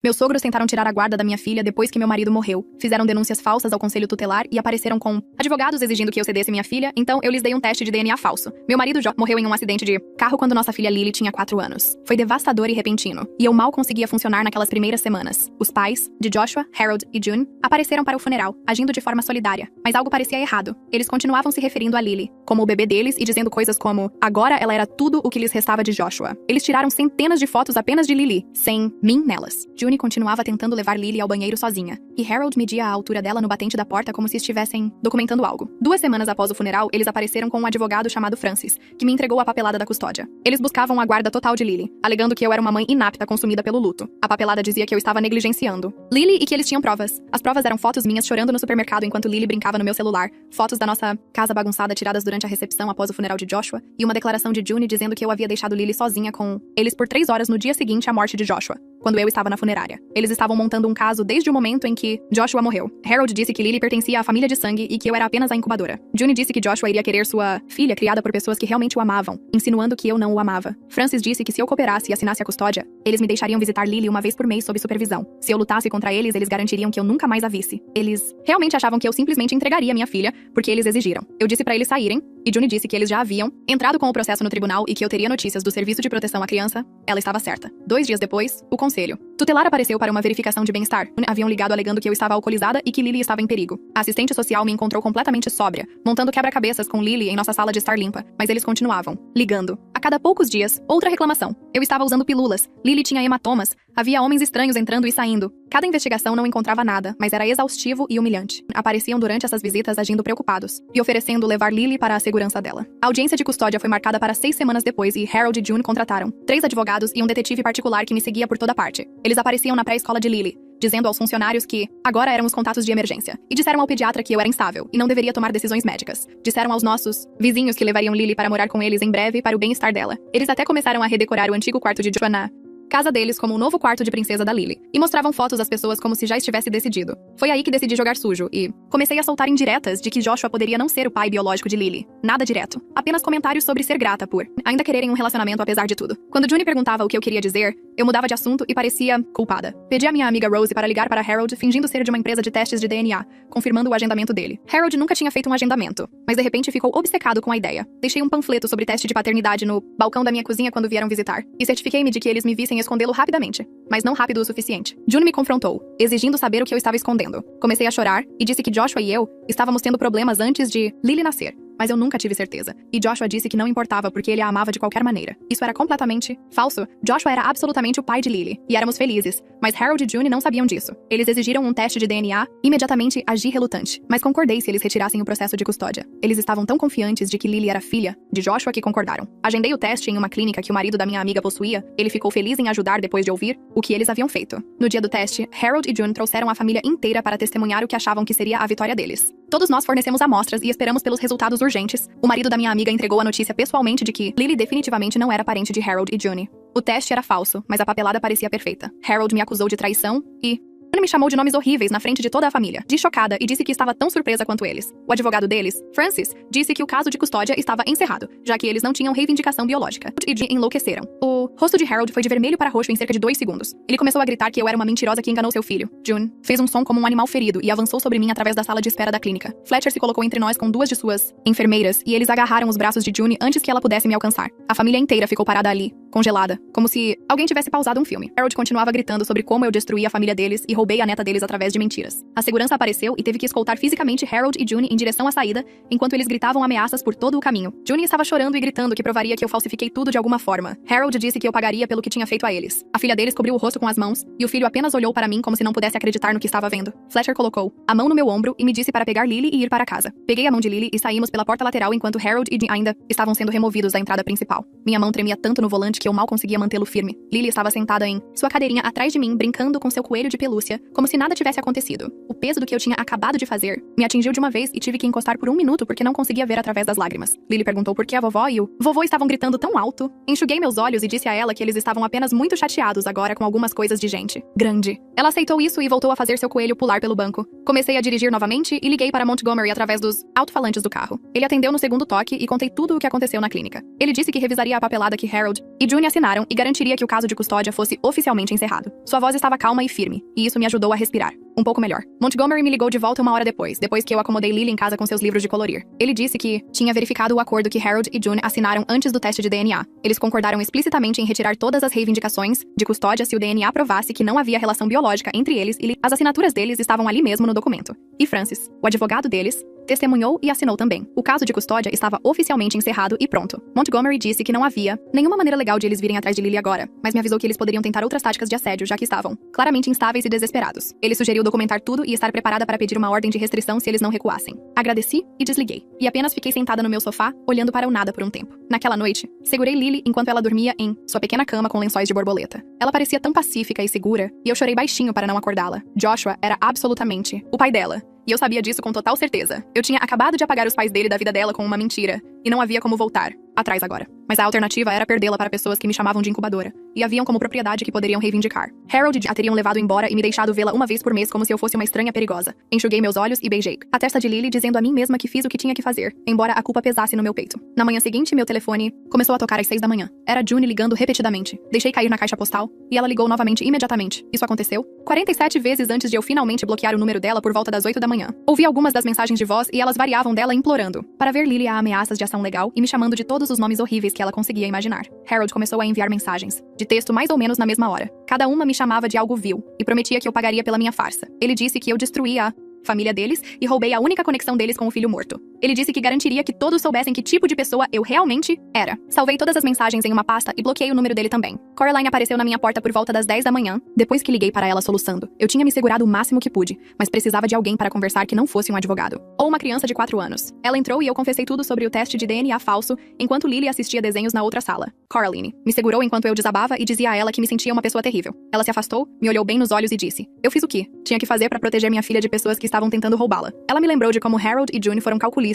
Meus sogros tentaram tirar a guarda da minha filha depois que meu marido morreu. Fizeram denúncias falsas ao conselho tutelar e apareceram com advogados exigindo que eu cedesse minha filha, então eu lhes dei um teste de DNA falso. Meu marido morreu em um acidente de carro quando nossa filha Lily tinha 4 anos. Foi devastador e repentino, e eu mal conseguia funcionar naquelas primeiras semanas. Os pais, de Joshua, Harold e June, apareceram para o funeral, agindo de forma solidária, mas algo parecia errado. Eles continuavam se referindo a Lily como o bebê deles e dizendo coisas como agora ela era tudo o que lhes restava de Joshua. Eles tiraram centenas de fotos apenas de Lily, sem mim nelas. June continuava tentando levar Lily ao banheiro sozinha, e Harold media a altura dela no batente da porta como se estivessem documentando algo. 2 semanas após o funeral, eles apareceram com um advogado chamado Francis, que me entregou a papelada da custódia. Eles buscavam a guarda total de Lily, alegando que eu era uma mãe inapta consumida pelo luto. A papelada dizia que eu estava negligenciando Lily e que eles tinham provas. As provas eram fotos minhas chorando no supermercado enquanto Lily brincava no meu celular, fotos da nossa casa bagunçada tiradas durante a recepção após o funeral de Joshua, e uma declaração de June dizendo que eu havia deixado Lily sozinha com eles por 3 horas no dia seguinte à morte de Joshua, quando eu estava na funerária. Eles estavam montando um caso desde o momento em que Joshua morreu. Harold disse que Lily pertencia à família de sangue e que eu era apenas a incubadora. June disse que Joshua iria querer sua filha criada por pessoas que realmente o amavam, insinuando que eu não o amava. Francis disse que se eu cooperasse e assinasse a custódia, eles me deixariam visitar Lily uma vez por mês sob supervisão. Se eu lutasse contra eles, eles garantiriam que eu nunca mais a visse. Eles realmente achavam que eu simplesmente entregaria minha filha, porque eles exigiram. Eu disse pra eles saírem, e June disse que eles já haviam entrado com o processo no tribunal e que eu teria notícias do Serviço de Proteção à Criança. Ela estava certa. 2 dias depois, o conselho tutelar apareceu para uma verificação de bem-estar. Haviam ligado alegando que eu estava alcoolizada e que Lily estava em perigo. A assistente social me encontrou completamente sóbria, montando quebra-cabeças com Lily em nossa sala de estar limpa, mas eles continuavam ligando. A cada poucos dias, outra reclamação. Eu estava usando pílulas, Lily tinha hematomas, havia homens estranhos entrando e saindo. Cada investigação não encontrava nada, mas era exaustivo e humilhante. Apareciam durante essas visitas agindo preocupados e oferecendo levar Lily para a segurança dela. A audiência de custódia foi marcada para 6 semanas depois e Harold e June contrataram 3 advogados e um detetive particular que me seguia por toda parte. Eles apareciam na pré-escola de Lily, dizendo aos funcionários que agora eram os contatos de emergência. E disseram ao pediatra que eu era instável e não deveria tomar decisões médicas. Disseram aos nossos vizinhos que levariam Lily para morar com eles em breve para o bem-estar dela. Eles até começaram a redecorar o antigo quarto de Joshua na casa deles como o novo quarto de princesa da Lily, e mostravam fotos às pessoas como se já estivesse decidido. Foi aí que decidi jogar sujo e comecei a soltar indiretas de que Joshua poderia não ser o pai biológico de Lily. Nada direto. Apenas comentários sobre ser grata por ainda quererem um relacionamento apesar de tudo. Quando June perguntava o que eu queria dizer, eu mudava de assunto e parecia culpada. Pedi a minha amiga Rose para ligar para Harold fingindo ser de uma empresa de testes de DNA, confirmando o agendamento dele. Harold nunca tinha feito um agendamento, mas de repente ficou obcecado com a ideia. Deixei um panfleto sobre teste de paternidade no balcão da minha cozinha quando vieram visitar, e certifiquei-me de que eles me vissem escondê-lo rapidamente, mas não rápido o suficiente. June me confrontou, exigindo saber o que eu estava escondendo. Comecei a chorar e disse que Joshua e eu estávamos tendo problemas antes de Lily nascer. Mas eu nunca tive certeza. E Joshua disse que não importava porque ele a amava de qualquer maneira. Isso era completamente falso. Joshua era absolutamente o pai de Lily. E éramos felizes. Mas Harold e June não sabiam disso. Eles exigiram um teste de DNA. Imediatamente agi relutante. Mas concordei se eles retirassem o processo de custódia. Eles estavam tão confiantes de que Lily era filha de Joshua que concordaram. Agendei o teste em uma clínica que o marido da minha amiga possuía. Ele ficou feliz em ajudar depois de ouvir o que eles haviam feito. No dia do teste, Harold e June trouxeram a família inteira para testemunhar o que achavam que seria a vitória deles. Todos nós fornecemos amostras e esperamos pelos resultados urgentes. O marido da minha amiga entregou a notícia pessoalmente de que Lily definitivamente não era parente de Harold e June. O teste era falso, mas a papelada parecia perfeita. Harold me acusou de traição e June me chamou de nomes horríveis na frente de toda a família, de chocada, e disse que estava tão surpresa quanto eles. O advogado deles, Francis, disse que o caso de custódia estava encerrado, já que eles não tinham reivindicação biológica. E enlouqueceram. O rosto de Harold foi de vermelho para roxo em cerca de 2 segundos. Ele começou a gritar que eu era uma mentirosa que enganou seu filho. June fez um som como um animal ferido e avançou sobre mim através da sala de espera da clínica. Fletcher se colocou entre nós com 2 de suas enfermeiras e eles agarraram os braços de June antes que ela pudesse me alcançar. A família inteira ficou parada ali, congelada, como se alguém tivesse pausado um filme. Harold continuava gritando sobre como eu destruí a família deles e roubei a neta deles através de mentiras. A segurança apareceu e teve que escoltar fisicamente Harold e June em direção à saída, enquanto eles gritavam ameaças por todo o caminho. June estava chorando e gritando que provaria que eu falsifiquei tudo de alguma forma. Harold disse que eu pagaria pelo que tinha feito a eles. A filha deles cobriu o rosto com as mãos, e o filho apenas olhou para mim como se não pudesse acreditar no que estava vendo. Fletcher colocou a mão no meu ombro e me disse para pegar Lily e ir para casa. Peguei a mão de Lily e saímos pela porta lateral enquanto Harold e June ainda estavam sendo removidos da entrada principal. Minha mão tremia tanto no volante que eu mal conseguia mantê-lo firme. Lily estava sentada em sua cadeirinha atrás de mim, brincando com seu coelho de pelúcia, como se nada tivesse acontecido. O peso do que eu tinha acabado de fazer me atingiu de uma vez e tive que encostar por 1 minuto porque não conseguia ver através das lágrimas. Lily perguntou por que a vovó e o vovô estavam gritando tão alto. Enxuguei meus olhos e disse a ela que eles estavam apenas muito chateados agora com algumas coisas de gente grande. Ela aceitou isso e voltou a fazer seu coelho pular pelo banco. Comecei a dirigir novamente e liguei para Montgomery através dos alto-falantes do carro. Ele atendeu no segundo toque e contei tudo o que aconteceu na clínica. Ele disse que revisaria a papelada que Harold e e June assinaram e garantiria que o caso de custódia fosse oficialmente encerrado. Sua voz estava calma e firme, e isso me ajudou a respirar um pouco melhor. Montgomery me ligou de volta uma hora depois que eu acomodei Lily em casa com seus livros de colorir. Ele disse que tinha verificado o acordo que Harold e June assinaram antes do teste de DNA. Eles concordaram explicitamente em retirar todas as reivindicações de custódia se o DNA provasse que não havia relação biológica entre eles e as assinaturas deles estavam ali mesmo no documento. E Francis, o advogado deles, testemunhou e assinou também. O caso de custódia estava oficialmente encerrado e pronto. Montgomery disse que não havia nenhuma maneira legal de eles virem atrás de Lily agora, mas me avisou que eles poderiam tentar outras táticas de assédio, já que estavam claramente instáveis e desesperados. Ele sugeriu documentar tudo e estar preparada para pedir uma ordem de restrição se eles não recuassem. Agradeci e desliguei, e apenas fiquei sentada no meu sofá, olhando para o nada por um tempo. Naquela noite, segurei Lily enquanto ela dormia em sua pequena cama com lençóis de borboleta. Ela parecia tão pacífica e segura, e eu chorei baixinho para não acordá-la. Joshua era absolutamente o pai dela. E eu sabia disso com total certeza. Eu tinha acabado de apagar os pais dele da vida dela com uma mentira, e não havia como voltar atrás agora. Mas a alternativa era perdê-la para pessoas que me chamavam de incubadora, e haviam como propriedade que poderiam reivindicar. Harold e a teriam levado embora e me deixado vê-la uma vez por mês como se eu fosse uma estranha perigosa. Enxuguei meus olhos e beijei a testa de Lily, dizendo a mim mesma que fiz o que tinha que fazer, embora a culpa pesasse no meu peito. Na manhã seguinte, meu telefone começou a tocar às 6 da manhã. Era June ligando repetidamente. Deixei cair na caixa postal, e ela ligou novamente imediatamente. Isso aconteceu 47 vezes antes de eu finalmente bloquear o número dela por volta das 8 da manhã. Ouvi algumas das mensagens de voz e elas variavam dela implorando para ver Lily a ameaças de ação legal e me chamando de todos os nomes horríveis que ela conseguia imaginar. Harold começou a enviar mensagens, de texto mais ou menos na mesma hora. Cada uma me chamava de algo vil e prometia que eu pagaria pela minha farsa. Ele disse que eu destruía a família deles e roubei a única conexão deles com o filho morto. Ele disse que garantiria que todos soubessem que tipo de pessoa eu realmente era. Salvei todas as mensagens em uma pasta e bloqueei o número dele também. Coraline apareceu na minha porta por volta das 10 da manhã, depois que liguei para ela soluçando. Eu tinha me segurado o máximo que pude, mas precisava de alguém para conversar que não fosse um advogado. Ou uma criança de 4 anos. Ela entrou e eu confessei tudo sobre o teste de DNA falso, enquanto Lily assistia desenhos na outra sala. Coraline me segurou enquanto eu desabava e dizia a ela que me sentia uma pessoa terrível. Ela se afastou, me olhou bem nos olhos e disse: eu fiz o que tinha que fazer para proteger minha filha de pessoas que estavam tentando roubá-la. Ela me lembrou de como Harold e June foram calculistas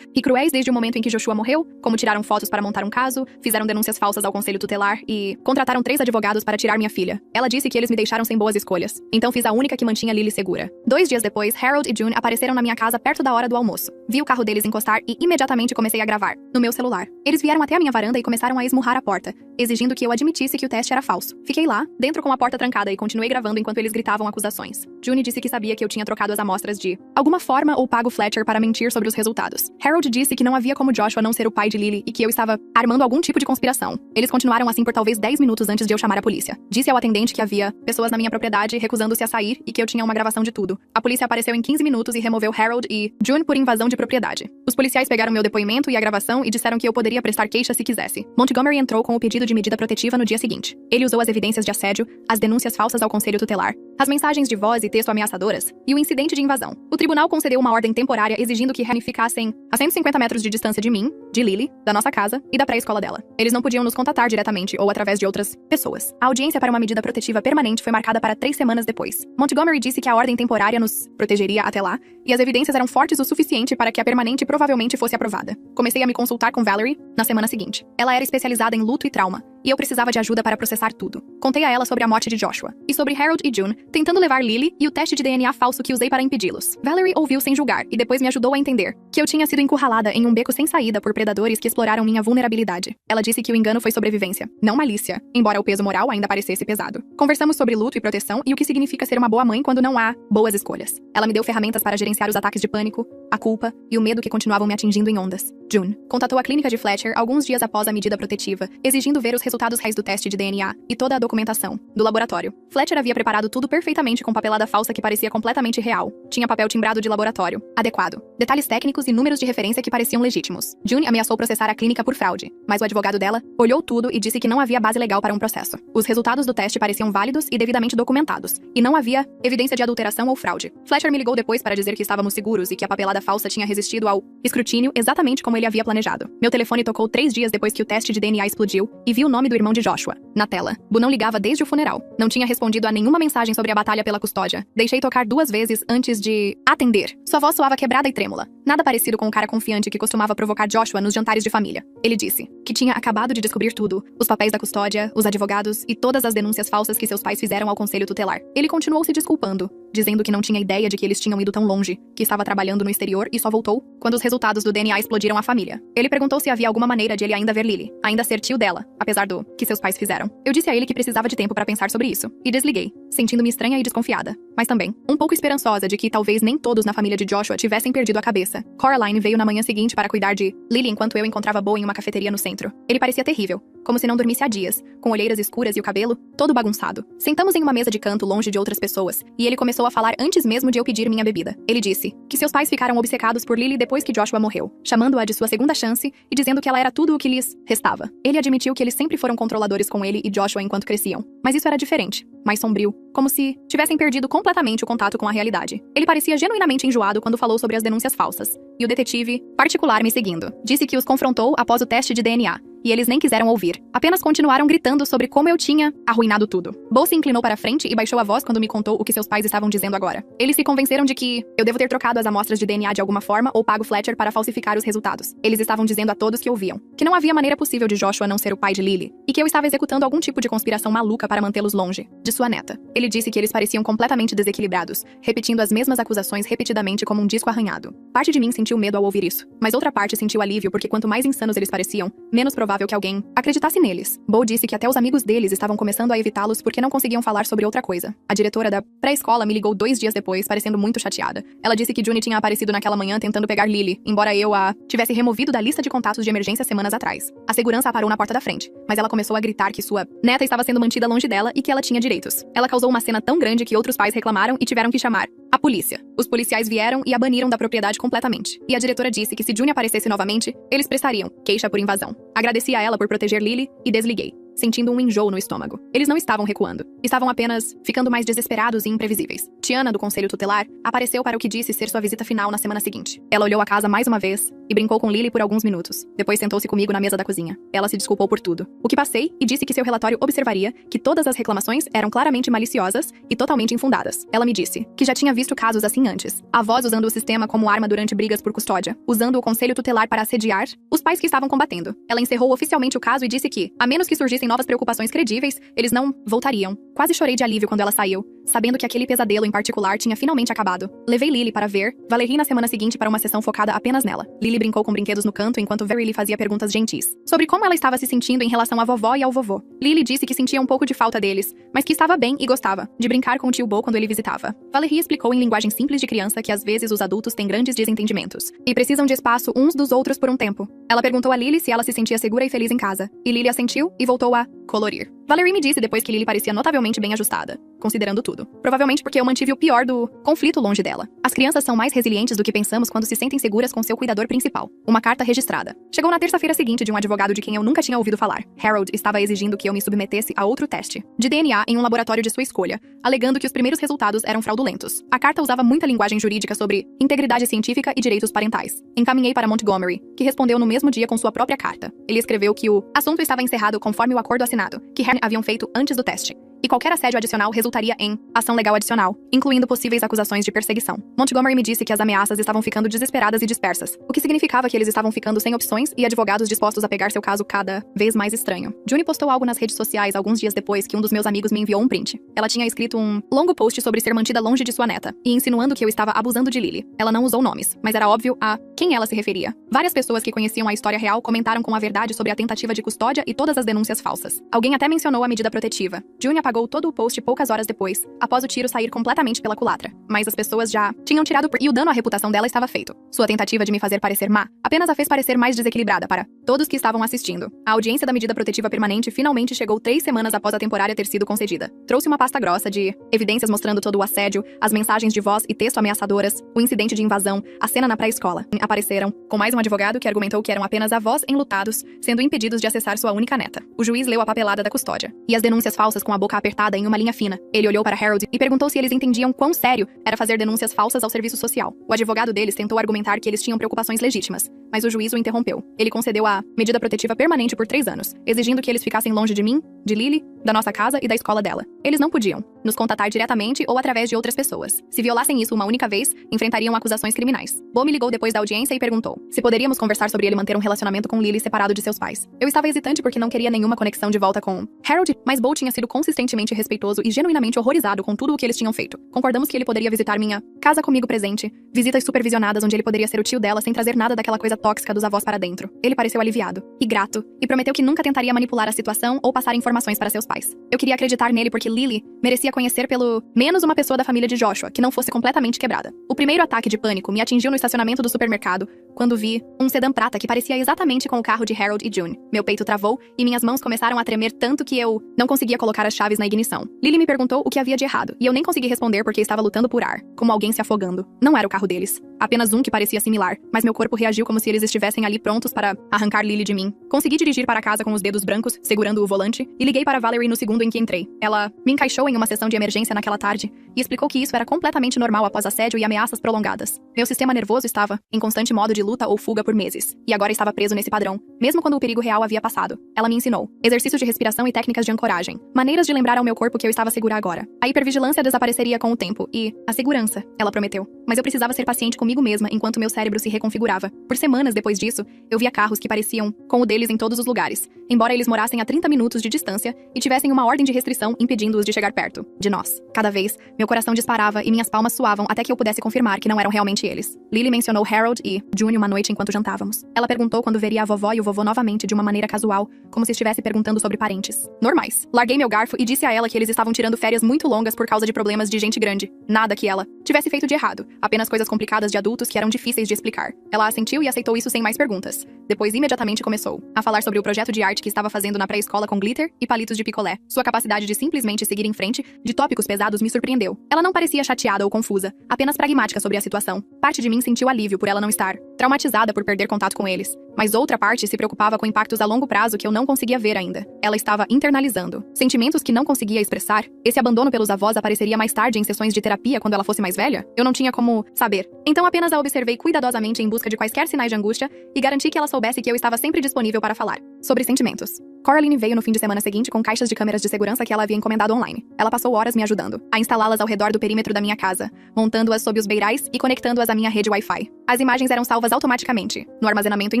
e cruéis desde o momento em que Joshua morreu, como tiraram fotos para montar um caso, fizeram denúncias falsas ao conselho tutelar e contrataram 3 advogados para tirar minha filha. Ela disse que eles me deixaram sem boas escolhas. Então fiz a única que mantinha Lily segura. 2 dias depois, Harold e June apareceram na minha casa perto da hora do almoço. Vi o carro deles encostar e imediatamente comecei a gravar, no meu celular. Eles vieram até a minha varanda e começaram a esmurrar a porta, exigindo que eu admitisse que o teste era falso. Fiquei lá, dentro com a porta trancada e continuei gravando enquanto eles gritavam acusações. June disse que sabia que eu tinha trocado as amostras de alguma forma ou pago Fletcher para mentir sobre os resultados. Harold disse que não havia como Joshua não ser o pai de Lily e que eu estava armando algum tipo de conspiração. Eles continuaram assim por talvez 10 minutos antes de eu chamar a polícia. Disse ao atendente que havia pessoas na minha propriedade recusando-se a sair e que eu tinha uma gravação de tudo. A polícia apareceu em 15 minutos e removeu Harold e June por invasão de propriedade. Os policiais pegaram meu depoimento e a gravação e disseram que eu poderia prestar queixa se quisesse. Montgomery entrou com o pedido de medida protetiva no dia seguinte. Ele usou as evidências de assédio, as denúncias falsas ao conselho tutelar, as mensagens de voz e texto ameaçadoras e o incidente de invasão. O tribunal concedeu uma ordem temporária exigindo que ficassem a 150 metros de distância de mim, de Lily, da nossa casa e da pré-escola dela. Eles não podiam nos contatar diretamente ou através de outras pessoas. A audiência para uma medida protetiva permanente foi marcada para 3 semanas depois. Montgomery disse que a ordem temporária nos protegeria até lá e as evidências eram fortes o suficiente para que a permanente provavelmente fosse aprovada. Comecei a me consultar com Valerie na semana seguinte. Ela era especializada em luto e trauma, e eu precisava de ajuda para processar tudo. Contei a ela sobre a morte de Joshua e sobre Harold e June tentando levar Lily e o teste de DNA falso que usei para impedi-los. Valerie ouviu sem julgar e depois me ajudou a entender que eu tinha sido encurralada em um beco sem saída por predadores que exploraram minha vulnerabilidade. Ela disse que o engano foi sobrevivência, não malícia, embora o peso moral ainda parecesse pesado. Conversamos sobre luto e proteção e o que significa ser uma boa mãe quando não há boas escolhas. Ela me deu ferramentas para gerenciar os ataques de pânico, a culpa e o medo que continuavam me atingindo em ondas. June contatou a clínica de Fletcher alguns dias após a medida protetiva, exigindo ver os resultados reais do teste de DNA e toda a documentação do laboratório. Fletcher havia preparado tudo perfeitamente com papelada falsa que parecia completamente real. Tinha papel timbrado de laboratório, adequado, detalhes técnicos e números de referência que pareciam legítimos. June ameaçou processar a clínica por fraude, mas o advogado dela olhou tudo e disse que não havia base legal para um processo. Os resultados do teste pareciam válidos e devidamente documentados, e não havia evidência de adulteração ou fraude. Fletcher me ligou depois para dizer que estávamos seguros e que a papelada falsa tinha resistido ao escrutínio exatamente como ele havia planejado. Meu telefone tocou 3 dias depois que o teste de DNA explodiu e vi o nome do irmão de Joshua na tela. Bu não ligava desde o funeral. Não tinha respondido a nenhuma mensagem sobre a batalha pela custódia. Deixei tocar 2 vezes antes de atender. Sua voz soava quebrada e trêmula. Nada parecido com o cara confiante que costumava provocar Joshua nos jantares de família. Ele disse que tinha acabado de descobrir tudo. Os papéis da custódia, os advogados e todas as denúncias falsas que seus pais fizeram ao conselho tutelar. Ele continuou se desculpando, dizendo que não tinha ideia de que eles tinham ido tão longe, que estava trabalhando no exterior e só voltou quando os resultados do DNA explodiram a família. Ele perguntou se havia alguma maneira de ele ainda ver Lily, ainda ser tio dela, apesar do que seus pais fizeram. Eu disse a ele que precisava de tempo para pensar sobre isso, e desliguei, sentindo-me estranha e desconfiada, mas também um pouco esperançosa de que talvez nem todos na família de Joshua tivessem perdido a cabeça. Coraline veio na manhã seguinte para cuidar de Lily enquanto eu encontrava Bo em uma cafeteria no centro. Ele parecia terrível, como se não dormisse há dias, com olheiras escuras e o cabelo todo bagunçado. Sentamos em uma mesa de canto longe de outras pessoas, e ele começou a falar antes mesmo de eu pedir minha bebida. Ele disse que seus pais ficaram obcecados por Lily depois que Joshua morreu, chamando-a de sua segunda chance e dizendo que ela era tudo o que lhes restava. Ele admitiu que eles sempre foram controladores com ele e Joshua enquanto cresciam, mas isso era diferente, mais sombrio, como se tivessem perdido completamente o contato com a realidade. Ele parecia genuinamente enjoado quando falou sobre as denúncias falsas, e o detetive particular me seguindo disse que os confrontou após o teste de DNA, e eles nem quiseram ouvir. Apenas continuaram gritando sobre como eu tinha arruinado tudo. Bo se inclinou para frente e baixou a voz quando me contou o que seus pais estavam dizendo agora. Eles se convenceram de que eu devo ter trocado as amostras de DNA de alguma forma ou pago Fletcher para falsificar os resultados. Eles estavam dizendo a todos que ouviam que não havia maneira possível de Joshua não ser o pai de Lily, e que eu estava executando algum tipo de conspiração maluca para mantê-los longe de sua neta. Ele disse que eles pareciam completamente desequilibrados, repetindo as mesmas acusações repetidamente como um disco arranhado. Parte de mim sentiu medo ao ouvir isso, mas outra parte sentiu alívio porque quanto mais insanos eles pareciam, menos provável que alguém acreditasse neles. Bo disse que até os amigos deles estavam começando a evitá-los porque não conseguiam falar sobre outra coisa. A diretora da pré-escola me ligou 2 dias depois, parecendo muito chateada. Ela disse que Juni tinha aparecido naquela manhã tentando pegar Lily, embora eu a tivesse removido da lista de contatos de emergência semanas atrás. A segurança a parou na porta da frente, mas ela começou a gritar que sua neta estava sendo mantida longe dela e que ela tinha direitos. Ela causou uma cena tão grande que outros pais reclamaram e tiveram que chamar a polícia. Os policiais vieram e a baniram da propriedade completamente. E a diretora disse que se Juni aparecesse novamente, eles prestariam queixa por invasão. Agradeci a ela por proteger Lily e desliguei, sentindo um enjoo no estômago. Eles não estavam recuando. Estavam apenas ficando mais desesperados e imprevisíveis. Tiana, do conselho tutelar, apareceu para o que disse ser sua visita final na semana seguinte. Ela olhou a casa mais uma vez e brincou com Lily por alguns minutos. Depois sentou-se comigo na mesa da cozinha. Ela se desculpou por tudo o que passei e disse que seu relatório observaria que todas as reclamações eram claramente maliciosas e totalmente infundadas. Ela me disse que já tinha visto casos assim antes. Avós usando o sistema como arma durante brigas por custódia, usando o conselho tutelar para assediar os pais que estavam combatendo. Ela encerrou oficialmente o caso e disse que, a menos que surgissem novas preocupações credíveis, eles não voltariam. Quase chorei de alívio quando ela saiu, sabendo que aquele pesadelo em particular tinha finalmente acabado. Levei Lily para ver Valerie na semana seguinte para uma sessão focada apenas nela. Lily brincou com brinquedos no canto enquanto Verily fazia perguntas gentis sobre como ela estava se sentindo em relação à vovó e ao vovô. Lily disse que sentia um pouco de falta deles, mas que estava bem e gostava de brincar com o tio Bo quando ele visitava. Valerie explicou em linguagem simples de criança que às vezes os adultos têm grandes desentendimentos e precisam de espaço uns dos outros por um tempo. Ela perguntou a Lily se ela se sentia segura e feliz em casa, e Lily assentiu e voltou a colorir. Valerie me disse depois que Lily parecia notavelmente bem ajustada, considerando tudo. Provavelmente porque eu mantive o pior do conflito longe dela. As crianças são mais resilientes do que pensamos quando se sentem seguras com seu cuidador principal. Uma carta registrada. Chegou na terça-feira seguinte de um advogado de quem eu nunca tinha ouvido falar. Harold estava exigindo que eu me submetesse a outro teste de DNA em um laboratório de sua escolha, alegando que os primeiros resultados eram fraudulentos. A carta usava muita linguagem jurídica sobre integridade científica e direitos parentais. Encaminhei para Montgomery, que respondeu no mesmo dia com sua própria carta. Ele escreveu que o assunto estava encerrado conforme o acordo assinado, que haviam feito antes do teste, e qualquer assédio adicional resultaria em ação legal adicional, incluindo possíveis acusações de perseguição. Montgomery me disse que as ameaças estavam ficando desesperadas e dispersas, o que significava que eles estavam ficando sem opções e advogados dispostos a pegar seu caso cada vez mais estranho. Juni postou algo nas redes sociais alguns dias depois que um dos meus amigos me enviou um print. Ela tinha escrito um longo post sobre ser mantida longe de sua neta, e insinuando que eu estava abusando de Lily. Ela não usou nomes, mas era óbvio a quem ela se referia. Várias pessoas que conheciam a história real comentaram com a verdade sobre a tentativa de custódia e todas as denúncias falsas. Alguém até mencionou a medida protetiva. Juni apagou todo o post poucas horas depois, após o tiro sair completamente pela culatra. Mas as pessoas já tinham tirado e o dano à reputação dela estava feito. Sua tentativa de me fazer parecer má apenas a fez parecer mais desequilibrada para todos que estavam assistindo. A audiência da medida protetiva permanente finalmente chegou 3 semanas após a temporária ter sido concedida. Trouxe uma pasta grossa de evidências mostrando todo o assédio, as mensagens de voz e texto ameaçadoras, o incidente de invasão, a cena na pré-escola. Apareceram com mais um advogado que argumentou que eram apenas avós enlutados, sendo impedidos de acessar sua única neta. O juiz leu a papelada da custódia e as denúncias falsas com a boca apertada em uma linha fina. Ele olhou para Harold e perguntou se eles entendiam quão sério era fazer denúncias falsas ao serviço social. O advogado deles tentou argumentar que eles tinham preocupações legítimas, mas o juiz o interrompeu. Ele concedeu a medida protetiva permanente por 3 anos, exigindo que eles ficassem longe de mim, de Lily, da nossa casa e da escola dela. Eles não podiam nos contatar diretamente ou através de outras pessoas. Se violassem isso uma única vez, enfrentariam acusações criminais. Bo me ligou depois da audiência e perguntou se poderíamos conversar sobre ele manter um relacionamento com Lily separado de seus pais. Eu estava hesitante porque não queria nenhuma conexão de volta com Harold, mas Bo tinha sido consistentemente respeitoso e genuinamente horrorizado com tudo o que eles tinham feito. Concordamos que ele poderia visitar minha casa comigo presente, visitas supervisionadas onde ele poderia ser o tio dela sem trazer nada daquela coisa tóxica dos avós para dentro. Ele pareceu aliviado e grato, e prometeu que nunca tentaria manipular a situação ou passar informações para seus pais. Eu queria acreditar nele porque Lily merecia conhecer pelo menos uma pessoa da família de Joshua que não fosse completamente quebrada. O primeiro ataque de pânico me atingiu no estacionamento do supermercado, quando vi um sedã prata que parecia exatamente com o carro de Harold e June. Meu peito travou e minhas mãos começaram a tremer tanto que eu não conseguia colocar as chaves na ignição. Lily me perguntou o que havia de errado, e eu nem consegui responder porque estava lutando por ar, como alguém se afogando. Não era o carro deles. Apenas um que parecia similar, mas meu corpo reagiu como se eles estivessem ali prontos para arrancar Lily de mim. Consegui dirigir para casa com os dedos brancos, segurando o volante, e liguei para Valerie no segundo em que entrei. Ela me encaixou em uma sessão de emergência naquela tarde e explicou que isso era completamente normal após assédio e ameaças prolongadas. Meu sistema nervoso estava em constante modo de luta ou fuga por meses, e agora estava preso nesse padrão, mesmo quando o perigo real havia passado. Ela me ensinou exercícios de respiração e técnicas de ancoragem, maneiras de lembrar ao meu corpo que eu estava segura agora. A hipervigilância desapareceria com o tempo e a segurança, ela prometeu. Mas eu precisava ser paciente comigo mesma enquanto meu cérebro se reconfigurava. Por semanas depois disso, eu via carros que pareciam com o deles em todos os lugares, embora eles morassem a 30 minutos de distância e tivessem uma ordem de restrição impedindo-os de chegar perto de nós. Cada vez, meu coração disparava e minhas palmas suavam até que eu pudesse confirmar que não eram realmente eles. Lily mencionou Harold e June uma noite enquanto jantávamos. Ela perguntou quando veria a vovó e o vovô novamente de uma maneira casual, como se estivesse perguntando sobre parentes normais. Larguei meu garfo e disse a ela que eles estavam tirando férias muito longas por causa de problemas de gente grande. Nada que ela tivesse feito de errado, apenas coisas complicadas de adultos que eram difíceis de explicar. Ela assentiu e aceitou isso sem mais perguntas. Depois, imediatamente começou a falar sobre o projeto de arte que estava fazendo na pré-escola com glitter e palitos de picolé. Sua capacidade de simplesmente seguir em frente de tópicos pesados me surpreendeu. Ela não parecia chateada ou confusa, apenas pragmática sobre a situação. Parte de mim sentiu alívio por ela não estar traumatizada por perder contato com eles, mas outra parte se preocupava com impactos a longo prazo que eu não conseguia ver ainda. Ela estava internalizando sentimentos que não conseguia expressar. Esse abandono pelos avós apareceria mais tarde em sessões de terapia quando ela fosse mais velha? Eu não tinha como saber. Então apenas a observei cuidadosamente em busca de quaisquer sinais de angústia e garanti que ela soubesse que eu estava sempre disponível para falar sobre sentimentos. Coraline veio no fim de semana seguinte com caixas de câmeras de segurança que ela havia encomendado online. Ela passou horas me ajudando a instalá-las ao redor do perímetro da minha casa, montando-as sob os beirais e conectando-as à minha rede Wi-Fi. As imagens eram salvas automaticamente, no armazenamento em